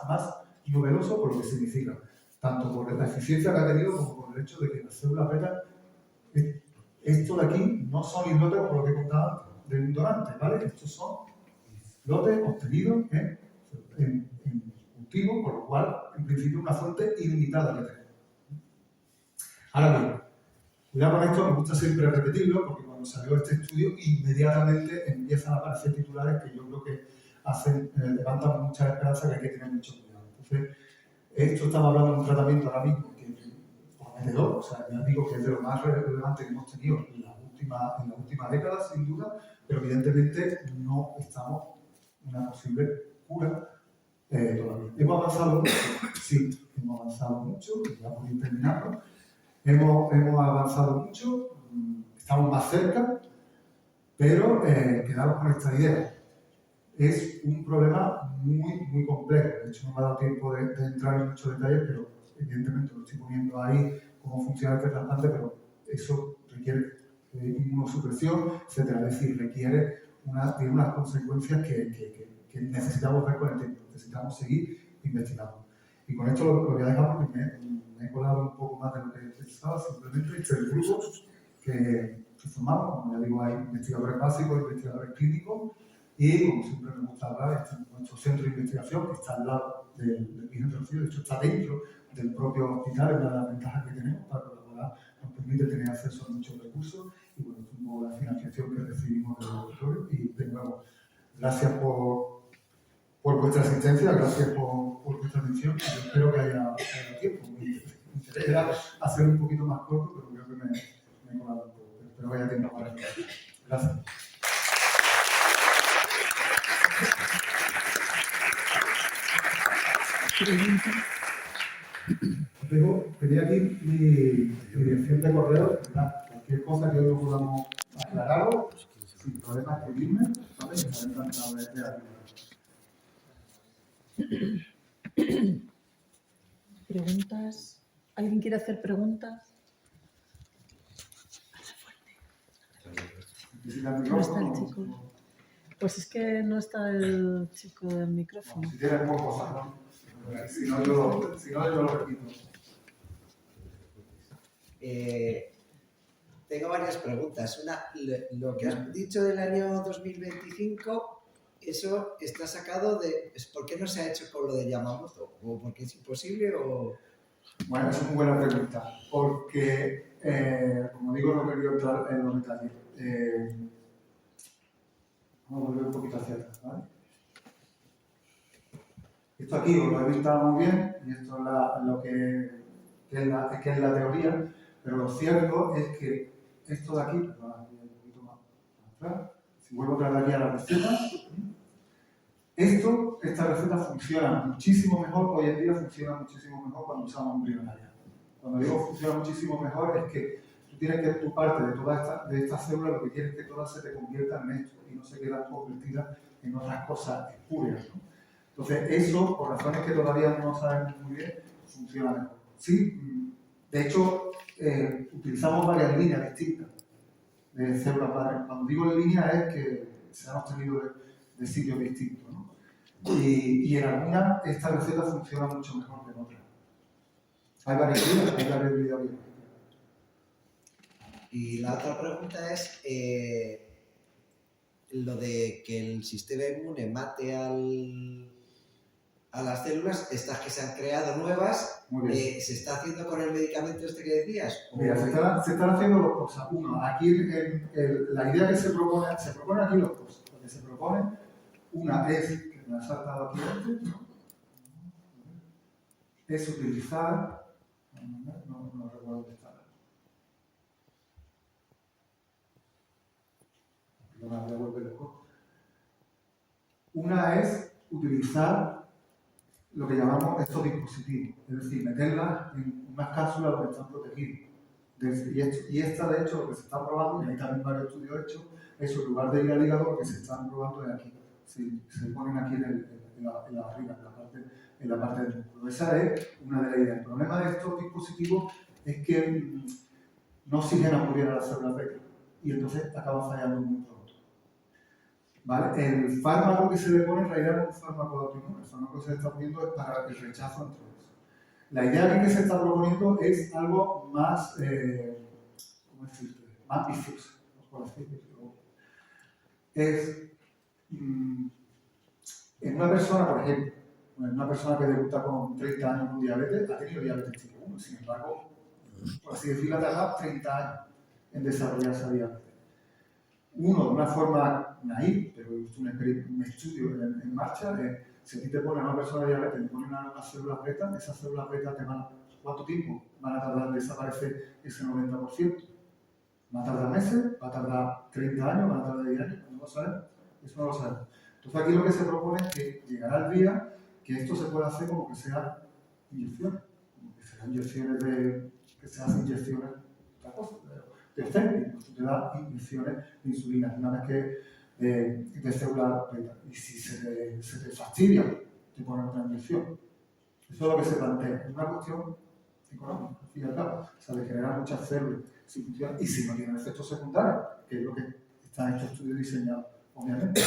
novedoso por lo que significa, tanto por la eficiencia que ha tenido como por el hecho de que las células beta, esto de aquí no son islotes como lo que contaba de un donante, ¿vale? Estos son islotes obtenidos en cultivo, por lo cual, en principio, una fuente ilimitada de tenemos. Ahora bien, cuidado con esto, me gusta siempre repetirlo, porque cuando salió este estudio, inmediatamente empiezan a aparecer titulares que yo creo que levantan muchas esperanzas que hay que tener mucho cuidado. Entonces, esto estamos hablando de un tratamiento ahora mismo que es prometedor, o sea, ya digo que es de lo más relevante que hemos tenido en la última década, sin duda, pero evidentemente no estamos en una posible cura todavía. ¿Hemos avanzado mucho? Sí, hemos avanzado mucho, ya por ir terminando. Hemos avanzado mucho, estamos más cerca, pero quedamos con esta idea. Es un problema muy complejo. De hecho, no me ha dado tiempo de entrar en muchos detalles, pero evidentemente lo estoy poniendo ahí cómo funciona este trasplante, pero eso requiere inmunosupresión, etc. Es decir, tiene unas consecuencias que necesitamos ver con el tiempo, necesitamos seguir investigando. Y con esto lo voy a dejar porque me he colado un poco más de lo que pensaba. Simplemente este es el grupo que formamos, como ya digo, hay investigadores básicos, investigadores clínicos, y como siempre me gusta hablar, este es nuestro centro de investigación que está al lado del Virgen de Rocío, de hecho está dentro del propio hospital, es una de las ventajas que tenemos para colaborar, nos permite tener acceso a muchos recursos y bueno, es un poco la financiación que recibimos del laboratorio. Y de nuevo, gracias por vuestra asistencia, gracias por vuestra atención. Yo espero que haya tiempo. Me interesa hacer un poquito más corto, pero creo que me he colado un poco. Espero que haya tiempo para eso. Gracias. Tenía aquí mi dirección de correo, ¿verdad? Cualquier cosa que hoy no podamos aclarar, sin problema escribirme, ¿vale? Estaré encantado de ayudar. ¿Preguntas? ¿Alguien quiere hacer preguntas? ¿Dónde está el chico? Pues es que no está el chico del micrófono. Si tienes más cosas, ¿no? Si no, yo lo repito. Tengo varias preguntas. Una, lo que has dicho del año 2025, eso está sacado de... ¿Por qué no se ha hecho con lo de Yamamoto? ¿O porque es imposible o...? Bueno, es una buena pregunta, porque, como digo, no he querido entrar en los detalles. Vamos a volver un poquito hacia atrás, ¿vale? Esto aquí os lo he pintado muy bien, y esto es lo que es la teoría, pero lo cierto es que esto de aquí, perdón, un poquito más atrás, si vuelvo a traer aquí a la receta, esta receta funciona muchísimo mejor, hoy en día funciona muchísimo mejor cuando usamos embrionaria. Cuando digo funciona muchísimo mejor es que tú tienes que tu parte de estas células, lo que quieres es que todas se te conviertan en esto y no se quedan convertidas en otras cosas espurias, ¿no? Entonces, eso, por razones que todavía no sabemos muy bien, funciona mejor. Sí, de hecho, utilizamos varias líneas distintas de células madre. Cuando digo en línea es que se han obtenido de sitios distintos, ¿no? Y en algunas esta receta funciona mucho mejor que en otras. Hay varias líneas, hay varias líneas. Y la otra pregunta es lo de que el sistema inmune mate a las células, estas que se han creado nuevas, ¿se está haciendo con el medicamento este que decías? Mira, se están haciendo dos cosas. Uno, aquí la idea que se propone aquí dos cosas. Lo que se propone, una es, que me ha saltado aquí antes, ¿no? Es utilizar, no recuerdo dónde está. Una es utilizar lo que llamamos estos dispositivos, es decir, meterlas en unas cápsulas donde están protegidos. Y esta, de hecho, lo que se está probando, y hay también varios estudios hechos, es en lugar de ir al hígado, lo que se están probando es aquí. Se ponen aquí en la barriga, en la parte del músculo. Esa es una de las ideas. El problema de estos dispositivos es que no oxigenan muy bien a las células beta y entonces acaban fallando muy pronto. ¿Vale? El fármaco que se le pone en realidad no es un fármaco de autoinmune. El fármaco que se le está poniendo es para el rechazo ante eso. La idea que se está proponiendo es algo más, ¿cómo decirte? Más vicioso, por decirlo. Es en una persona, por ejemplo, una persona que debuta con 30 años con diabetes, ha tenido diabetes tipo 1, sin embargo, por así decirlo, ha tardado 30 años en desarrollar esa diabetes. Uno, de una forma naif, pero es un estudio en marcha, si a ti te ponen a una persona de diabetes y te ponen unas células beta, esas células beta te van, ¿cuánto tiempo van a tardar en desaparecer ese 90%? ¿Va a tardar meses? ¿Va a tardar 30 años? ¿Va a tardar 10 años? No lo sabemos. Eso no lo sabemos. Entonces aquí lo que se propone es que llegará el día que esto se pueda hacer como que sea inyecciones, como que sean inyecciones que se hacen inyecciones de otra cosa, de therapy, pues tú te das inyecciones de insulina una vez que de células beta. Y si se te fastidia, te ponen otra inyección. Eso es lo que se plantea. Es una cuestión económica, al fin y al cabo. O sea, de generar muchas células si funcionan y si no tienen efectos secundarios, que es lo que está en estos estudios diseñados, obviamente.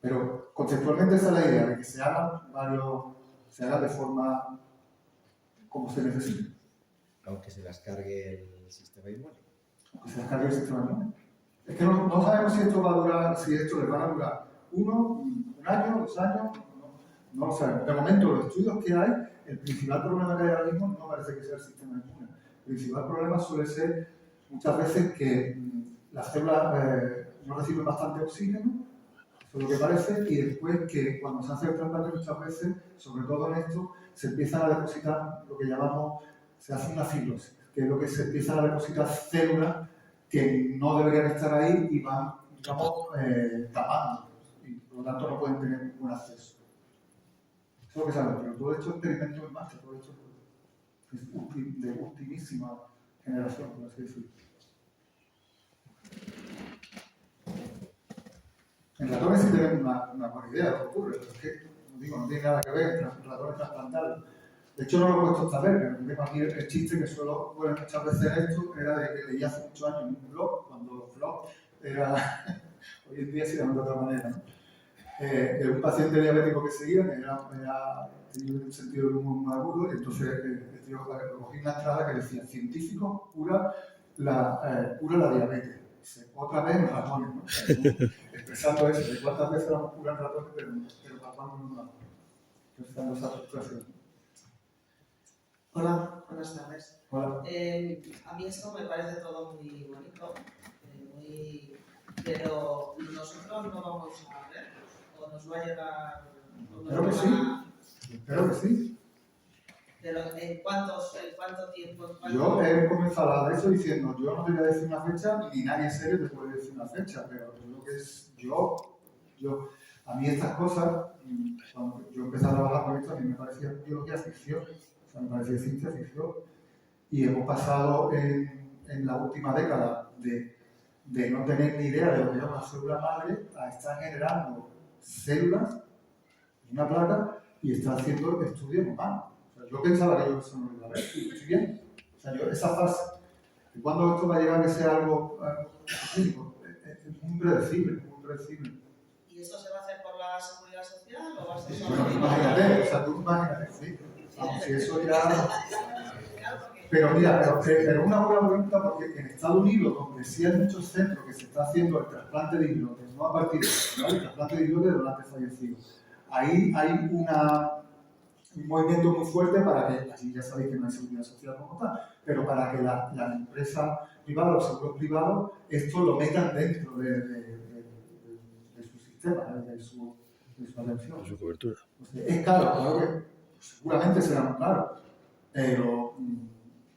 Pero conceptualmente esa es la idea, de que se haga de forma como se necesite. Aunque se las cargue el sistema inmune. Aunque se las cargue el sistema inmune. Es que no sabemos si esto va a durar, si esto les va a durar un año, 2 años, no lo sabemos. De momento, los estudios que hay, el principal problema que hay ahora mismo no parece que sea el sistema inmune. El principal problema suele ser muchas veces que las células no reciben bastante oxígeno, eso es lo que parece, y después que cuando se hace el trasplante muchas veces, sobre todo en esto, se empiezan a depositar lo que llamamos, se hace una fibrosis, que es lo que se empiezan a depositar células que no deberían estar ahí y van, digamos, tapando, y por lo tanto no pueden tener ningún acceso. Eso es lo que sabemos, pero todo esto es experimento en marcha, todo esto es de ultimísima generación, por así decirlo. En ratones sí tenemos una buena idea de lo que ocurre, pero es que, como digo, no tiene nada que ver entre ratones trasplantados. De hecho, no lo he puesto esta vez, pero tengo aquí el chiste que suelo poner muchas veces esto, era de que leí hace muchos años en un blog, cuando los blogs era, hoy en día se llaman de otra manera, ¿no? De un paciente diabético que seguía, que tenía un sentido del humor muy agudo, y entonces yo cogí una entrada que decía: científico cura la diabetes. Otra vez en ratones, ¿no? Expresando eso, de cuántas veces vamos a curar en ratones, pero pasando en un rato. Expresando esa frustración. Hola, buenas tardes. Hola. A mí esto me parece todo muy bonito, pero nosotros no vamos a ver, o nos va a llegar. Espero que sí. Espero que sí. Pero ¿en cuánto tiempo? Yo he comenzado a hablar de eso diciendo: yo no te voy a decir una fecha, ni nadie serio te puede decir una fecha, pero lo que es a mí estas cosas, cuando yo empecé a trabajar con esto, a mí me parecía biología ficción, o sea, me parecía ciencia ficción, y hemos pasado en la última década de no tener ni idea de lo que es una célula madre a estar generando células una placa y está haciendo estudios humanos. O sea, yo pensaba que yo eso no lo iba a ver, y estoy bien. O sea, esa fase, de cuándo esto va a llegar a que sea algo clínico, es muy predecible, muy predecible. ¿Y esto se va a hacer por la seguridad social o va a ser Bueno, solo imagínate, o sea, tú imagínate, sí. Vamos, si eso ya... Claro, porque Pero mira, pero una buena pregunta porque en Estados Unidos, donde sí hay muchos centros que se está haciendo el trasplante de islotes, no a partir de ¿vale? El trasplante de islotes de donantes fallecidos. Ahí hay un movimiento muy fuerte para que, así ya sabéis que no hay seguridad social como tal, pero para que las empresas privadas, los seguros privados, esto lo metan dentro de su sistema, de su atención. Su cobertura. Entonces, es caro, claro que seguramente será muy caro, pero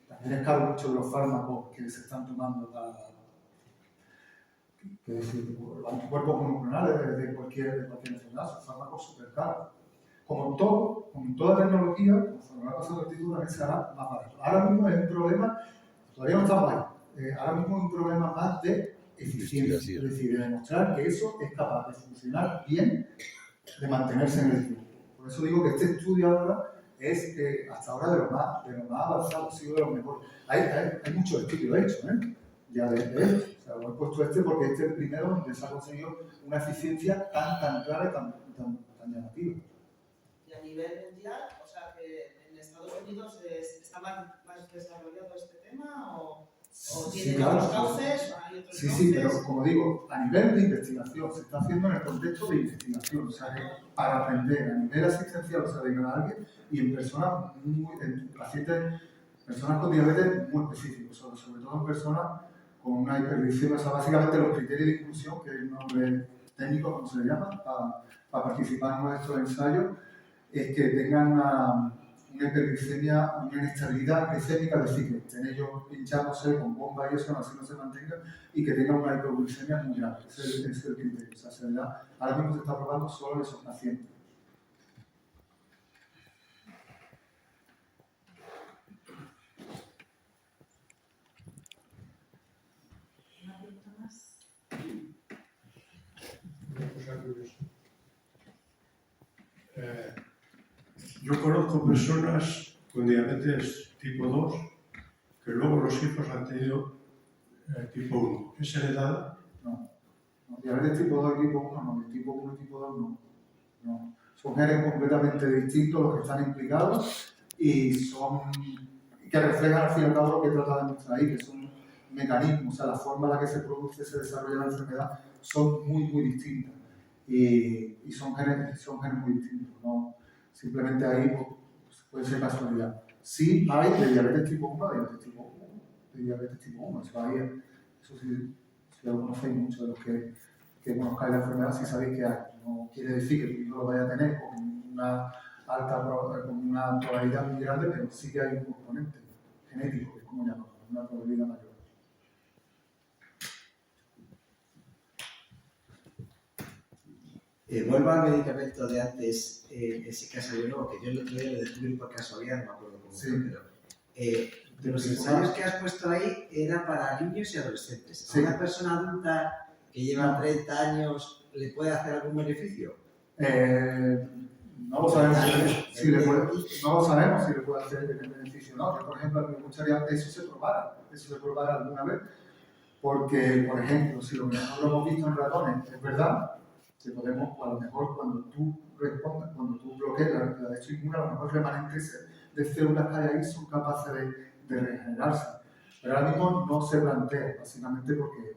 también es caro mucho de los fármacos que se están tomando para los anticuerpos monoclonales de cualquier enfermedad, son fármacos súper caros. Como todo, como en toda tecnología, conforme va pasando el tiempo también se hará más barato. Ahora mismo es un problema, todavía no estamos ahí, ahora mismo es un problema más de eficiencia, es decir, de demostrar que eso es capaz de funcionar bien, de mantenerse en el tiempo. Por eso digo que este estudio ahora es hasta ahora de lo más avanzado, ha sido de los mejores. Hay muchos estudios hechos, ya de esto. O sea, lo he puesto este porque este es el primero donde se ha conseguido una eficiencia tan clara y tan llamativa. y a nivel mundial, o sea que en Estados Unidos está más desarrollado este tema o tiene claro, otros cauces, hay otros Sí, cauces. pero como digo, a nivel de investigación, se está haciendo en el contexto de investigación, o sea, que para aprender a nivel asistencial, o sea, de cada alguien, y en personas en pacientes, personas con diabetes muy específicos, sobre todo en personas con una hiperglicemia, o sea, básicamente los criterios de inclusión, que es el nombre técnico, como se le llama, para participar en uno de estos ensayos, es que tengan una hiperglicemia, una inestabilidad glicémica, es decir, que estén ellos pinchándose con bomba y eso, así no se mantengan, y que tengan una hipoglucemia muy grave. Ese es el criterio. O sea, ahora mismo se está probando solo en esos pacientes. ¿Una pregunta más? Una cosa curiosa. Yo conozco personas con diabetes tipo 2 que luego los hijos han tenido tipo 1. ¿Es heredada? No. Diabetes tipo 2 y tipo 1 no. De tipo 1 y tipo 2 no. Son genes completamente distintos los que están implicados y que reflejan al fin y al cabo lo que trata de mostrar ahí, que son mecanismos, o sea, la forma en la que se produce, se desarrolla la enfermedad son muy distintas y son genes muy distintos, ¿no? Simplemente ahí pues, puede ser casualidad. Sí hay de diabetes tipo 1 a diabetes tipo 1, de diabetes tipo 1, eso sí, si lo conocéis mucho de los que conozcáis la enfermedad, si sabéis que hay. No quiere decir que tú lo vayas a tener con una probabilidad muy grande, pero sí que hay un componente genético, que es como llamamos, una probabilidad mayor. Vuelvo al medicamento de antes, ese caso de nuevo, que yo el otro día lo descubrí por casualidad, no me acuerdo cómo fue, pero los ensayos que has puesto ahí eran para niños y adolescentes. Sí. ¿A una persona adulta que lleva 30 años le puede hacer algún beneficio? No lo sabemos si le puede hacer el beneficio o no. Yo, por ejemplo, me gustaría que eso se probara alguna vez, porque, por ejemplo, si lo que nosotros hemos visto en ratones es verdad, que podemos, a lo mejor cuando tú bloqueas la derecha inmune, a lo mejor remanentes de células que hay ahí son capaces de regenerarse. Pero ahora mismo no se plantea, básicamente porque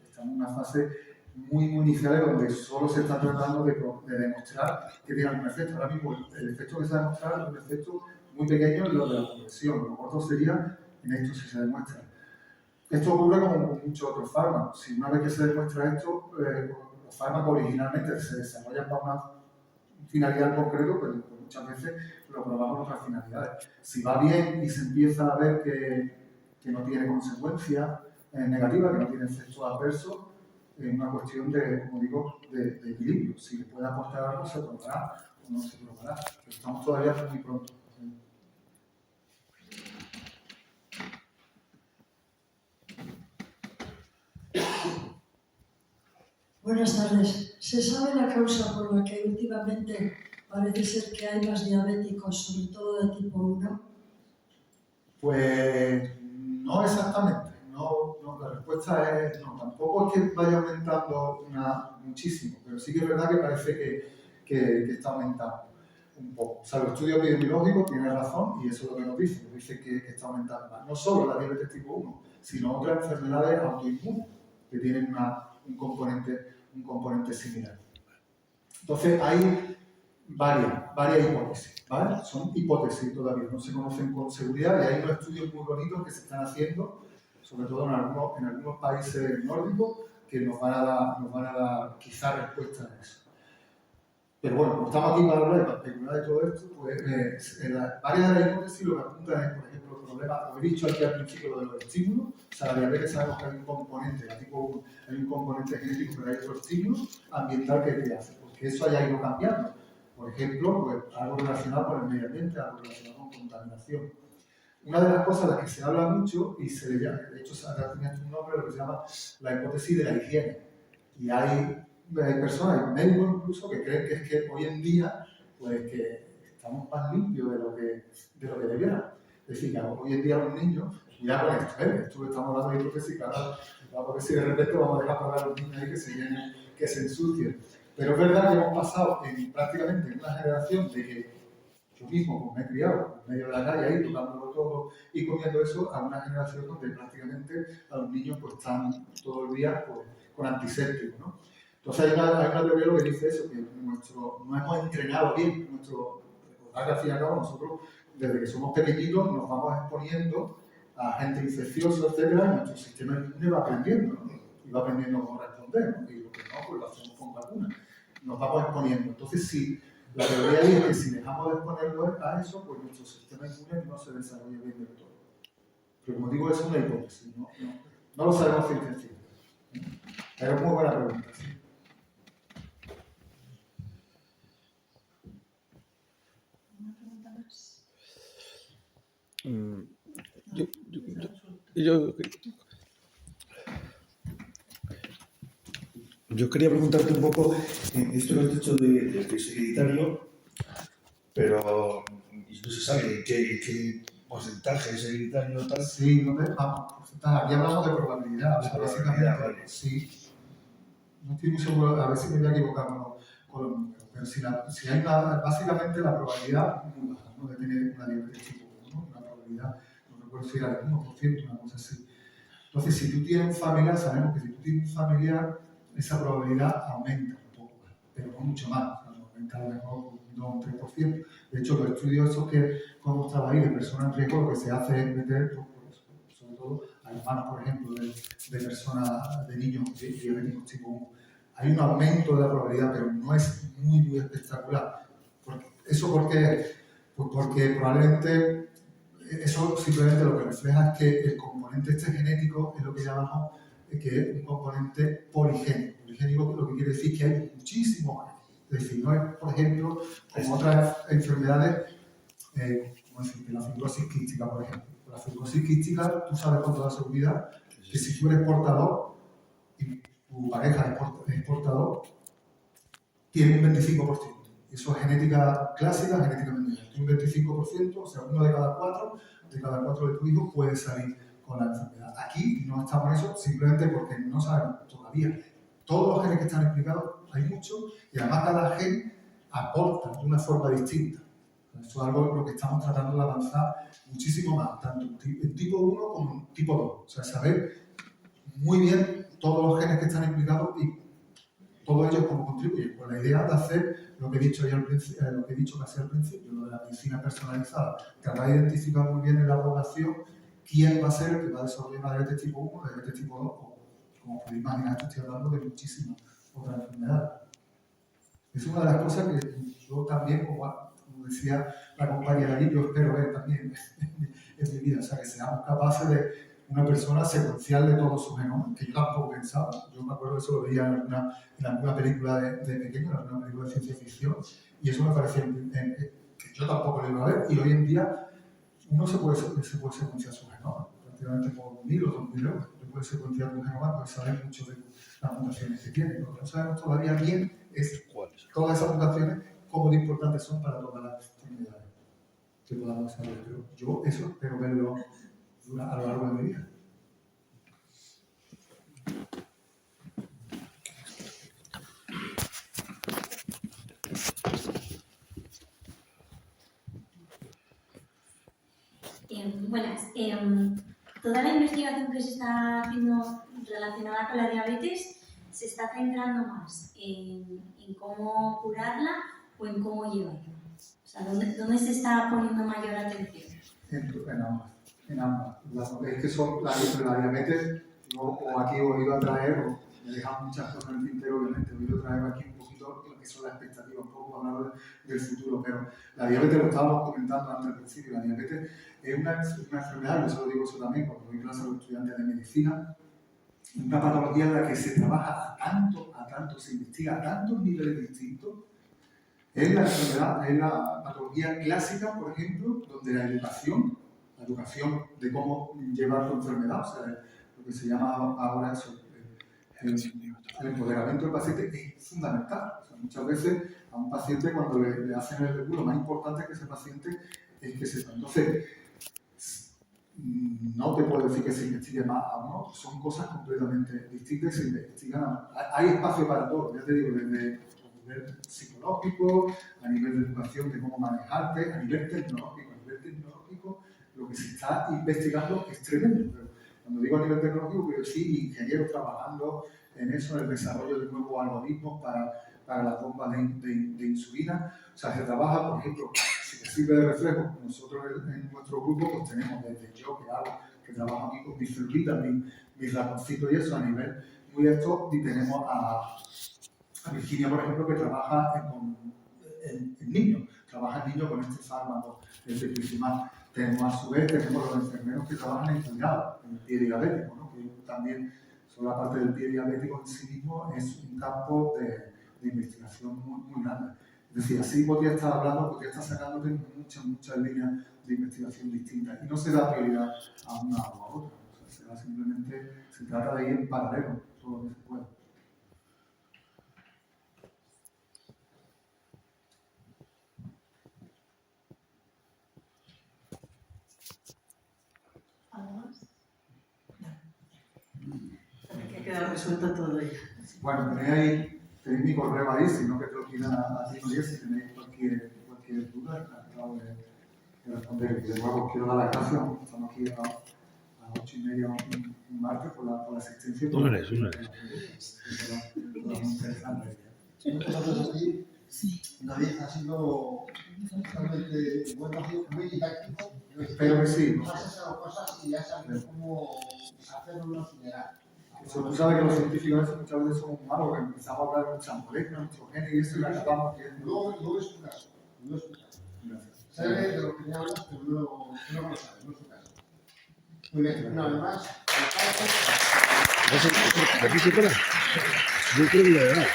estamos en una fase muy inicial donde solo se está tratando de demostrar que tiene algún efecto. Ahora mismo el efecto que se ha demostrado es un efecto muy pequeño en lo de la progresión, lo otro sería en esto si se demuestra. Esto ocurre como con muchos otros fármacos. Si una vez que se demuestra esto, los fármacos originalmente se desarrollan para una finalidad en concreto, pero muchas veces lo probamos en otras finalidades. Si va bien y se empieza a ver que no tiene consecuencias negativas, que no tiene efectos adversos, es una cuestión de, como digo, de equilibrio. Si le puede aportar algo, se probará o no se probará. Pero estamos todavía muy pronto. Buenas tardes. ¿Se sabe la causa por la que últimamente parece ser que hay más diabéticos, sobre todo de tipo 1. Pues no exactamente. La respuesta es no. Tampoco es que vaya aumentando muchísimo, pero sí que es verdad que parece que está aumentando un poco. O sea, los estudios epidemiológicos tienen razón y eso es lo que nos dice. Nos dice que está aumentando más. No solo la diabetes tipo 1, sino otras enfermedades autoinmunes que tienen un componente similar. Entonces, hay varias hipótesis, ¿vale? Son hipótesis todavía, no se conocen con seguridad y hay unos estudios muy bonitos que se están haciendo, sobre todo en algunos países nórdicos, que nos van a dar quizá respuestas a eso. Pero bueno, como estamos aquí para hablar y para especular de todo esto, pues varias de las hipótesis lo que apuntan es, por ejemplo, el problema, como he dicho aquí al principio, lo de los estímulos. O sea, la diabetes sabemos que hay un componente, la tipo 1, hay un componente genético, pero hay otro estímulo ambiental que hace, porque eso haya ido cambiando. Por ejemplo, pues algo relacionado con el medio ambiente, algo relacionado con contaminación. Una de las cosas de las que se habla mucho, y se le llama, de hecho tiene un nombre, lo que se llama la hipótesis de la higiene. Y hay personas, hay médicos incluso, que creen que es que hoy en día, pues que estamos más limpios de lo que debiéramos. Es decir, que hoy en día los niños, cuidado con esto, esto que estamos hablando de hipótesis, claro, porque si de repente vamos a dejar probar a los niños ahí que se llenen, que se ensucien. Pero es verdad que hemos pasado prácticamente en una generación de que yo mismo, como me he criado en medio de la calle, ahí tocándolo todo y comiendo eso, a una generación donde prácticamente a los niños pues están todo el día pues, con antisépticos, ¿no? Entonces hay una teoría que dice eso, que no hemos entrenado bien recordar que al fin y al cabo nosotros desde que somos pequeñitos nos vamos exponiendo a agentes infecciosos, etcétera, y nuestro sistema inmune va aprendiendo, ¿no? Y va aprendiendo cómo responder, ¿no? Y lo que no, pues lo hacemos con vacunas. Nos vamos exponiendo. Entonces, si la teoría es que si dejamos de exponerlo a eso, pues nuestro sistema inmune no se desarrolla bien del todo. Pero como digo, es una hipótesis, no lo sabemos ciencia cierta. Pero es muy buena pregunta. ¿Sí? ¿Una pregunta más? Yo quería preguntarte un poco, esto lo has dicho de que es hereditario, pero no se sabe qué porcentaje es hereditario tal. Sí, porcentaje. Aquí hablamos de probabilidad, básicamente. Vale. Sí. No estoy muy seguro, a ver si me voy a equivocar con los números, pero si hay básicamente la probabilidad es muy baja, ¿no? De tener una diabetes tipo 1, ¿no? Una probabilidad, no recuerdo si era del 1%, una cosa así. Entonces, si tú tienes un familiar, sabemos que si tú tienes un familiar, esa probabilidad aumenta un poco, pero no mucho más, o sea, aumenta a lo mejor un 2 o un 3%. De hecho, los estudios esos que mostraba ahí de personas en riesgo, lo que se hace es meter, pues, sobre todo a hermanos, por ejemplo, de personas, de niños diabéticos tipo 1. Hay un aumento de la probabilidad, pero no es muy espectacular. ¿Eso por qué? Pues porque probablemente eso simplemente lo que refleja es que el componente genético es lo que llamamos que es un componente poligénico. Poligénico lo que quiere decir que hay muchísimos genes. Es decir, no es, por ejemplo, como otras enfermedades, como decir, la fibrosis quística, por ejemplo. La fibrosis quística, tú sabes con toda seguridad que si tú eres portador y tu pareja es portador, tiene un 25%. Eso es genética clásica, genética mundial. Tiene un 25%, o sea, uno de cada cuatro de tus hijos puede salir con la enfermedad. Aquí no estamos en eso simplemente porque no sabemos todavía. Todos los genes que están explicados, hay muchos, y además cada gen aporta de una forma distinta. Eso es algo en lo que estamos tratando de avanzar muchísimo más, tanto en tipo 1 como en tipo 2. O sea, saber muy bien todos los genes que están implicados y todos ellos cómo contribuyen, con la idea de hacer lo que he dicho casi al principio, lo de la medicina personalizada, que va a identificar muy bien en la población quién va a ser el que va a desarrollar una diabetes tipo 1, diabetes tipo 2, o como podéis imaginar, estoy hablando de muchísimas otras enfermedades. Es una de las cosas que yo también, como decía la compañera allí, yo espero ver también en mi vida, o sea, que seamos capaces de una persona secuencial de todo su genoma, que yo tampoco pensaba. Yo me acuerdo que eso lo veía en alguna película de pequeño, en alguna película de ciencia ficción, y eso me parecía que yo tampoco lo iba a ver, y hoy en día uno se puede secuenciar su genoma, prácticamente por 1000 o 2000 euros. Tú puedes secuenciar tu genoma, puedes saber mucho de las mutaciones que tiene. Lo que no sabemos todavía bien es todas esas mutaciones cómo de importantes son para todas las enfermedades que podamos saber. Pero yo eso espero verlo a lo largo de mi vida. Buenas. Toda la investigación que se está haciendo relacionada con la diabetes se está centrando más en cómo curarla o en cómo llevarla. O sea, ¿dónde se está poniendo mayor atención? En ambas. Es que son la diabetes, o aquí he ido a traer, o me he dejado muchas cosas en el tintero, obviamente, he ido a traer aquí un poquito lo que son las expectativas, un poco hablar del futuro, pero la diabetes, lo estábamos comentando antes al principio, la diabetes es una enfermedad, yo se lo digo eso también cuando doy clase a los estudiantes de medicina, una patología en la que se trabaja a tanto, se investiga a tantos niveles distintos. Es la enfermedad, es la patología clásica, por ejemplo, donde la educación de cómo llevar tu enfermedad, o sea, lo que se llama ahora eso, el empoderamiento del paciente es fundamental. O sea, muchas veces a un paciente cuando le hacen el regulo, lo más importante es que ese paciente es que sepa. Entonces, no te puedo decir que se investigue más aún, ¿no? Son cosas completamente distintas y se investigan. Hay espacio para todo, ya te digo, desde a nivel psicológico, a nivel de educación de cómo manejarte, a nivel tecnológico, lo que se está investigando es tremendo. Pero cuando digo a nivel tecnológico, quiero decir ingenieros trabajando en eso, en el desarrollo de nuevos algoritmos para las bombas de insulina. O sea, se trabaja, por ejemplo, si te sirve de reflejo, nosotros en nuestro grupo pues tenemos desde yo que trabajo aquí con mis celulitas, mis ratoncitos y eso a nivel muy esto, y tenemos a Virginia, por ejemplo, que trabaja en niños, trabaja en niños con este fármaco, el teclizumab. Tenemos a su vez, tenemos los enfermeros que trabajan en cuidado, en el pie diabético, ¿no? Que también son la parte del pie diabético en sí mismo, es un campo de investigación muy grande. Es decir, así podría estar hablando, podría estar sacándote muchas líneas de investigación distintas y no se da prioridad a una o a otra. O sea, se trata de ir en paralelo todo lo que se pueda. ¿Algo más? No. Que ha quedado resuelto todo ya. Bueno, tenéis mi correo ahí, si no que te lo pidan a ti, María, si tenéis cualquier duda, encantado de responder. Y de nuevo, quiero dar las gracias, estamos aquí a las 8:30 un martes por la asistencia. Una vez. Muy interesante. Muchas gracias a ti. Sí. David, ha sido realmente muy didáctico. Espero que sí. Nos has enseñado cosas y ya sabes cómo hacerlo general. Tú sabes que los científicos muchas veces somos malos, que empezamos a hablar de nuestras moléculas, nuestros genes y eso, y acabamos viendo. No es tu caso. No es tu caso. Gracias. Sabes de lo que te hablas, pero no lo sabes. No es tu caso. Muy bien, una vez más. ¿Aquí se para? Yo creo que la verdad.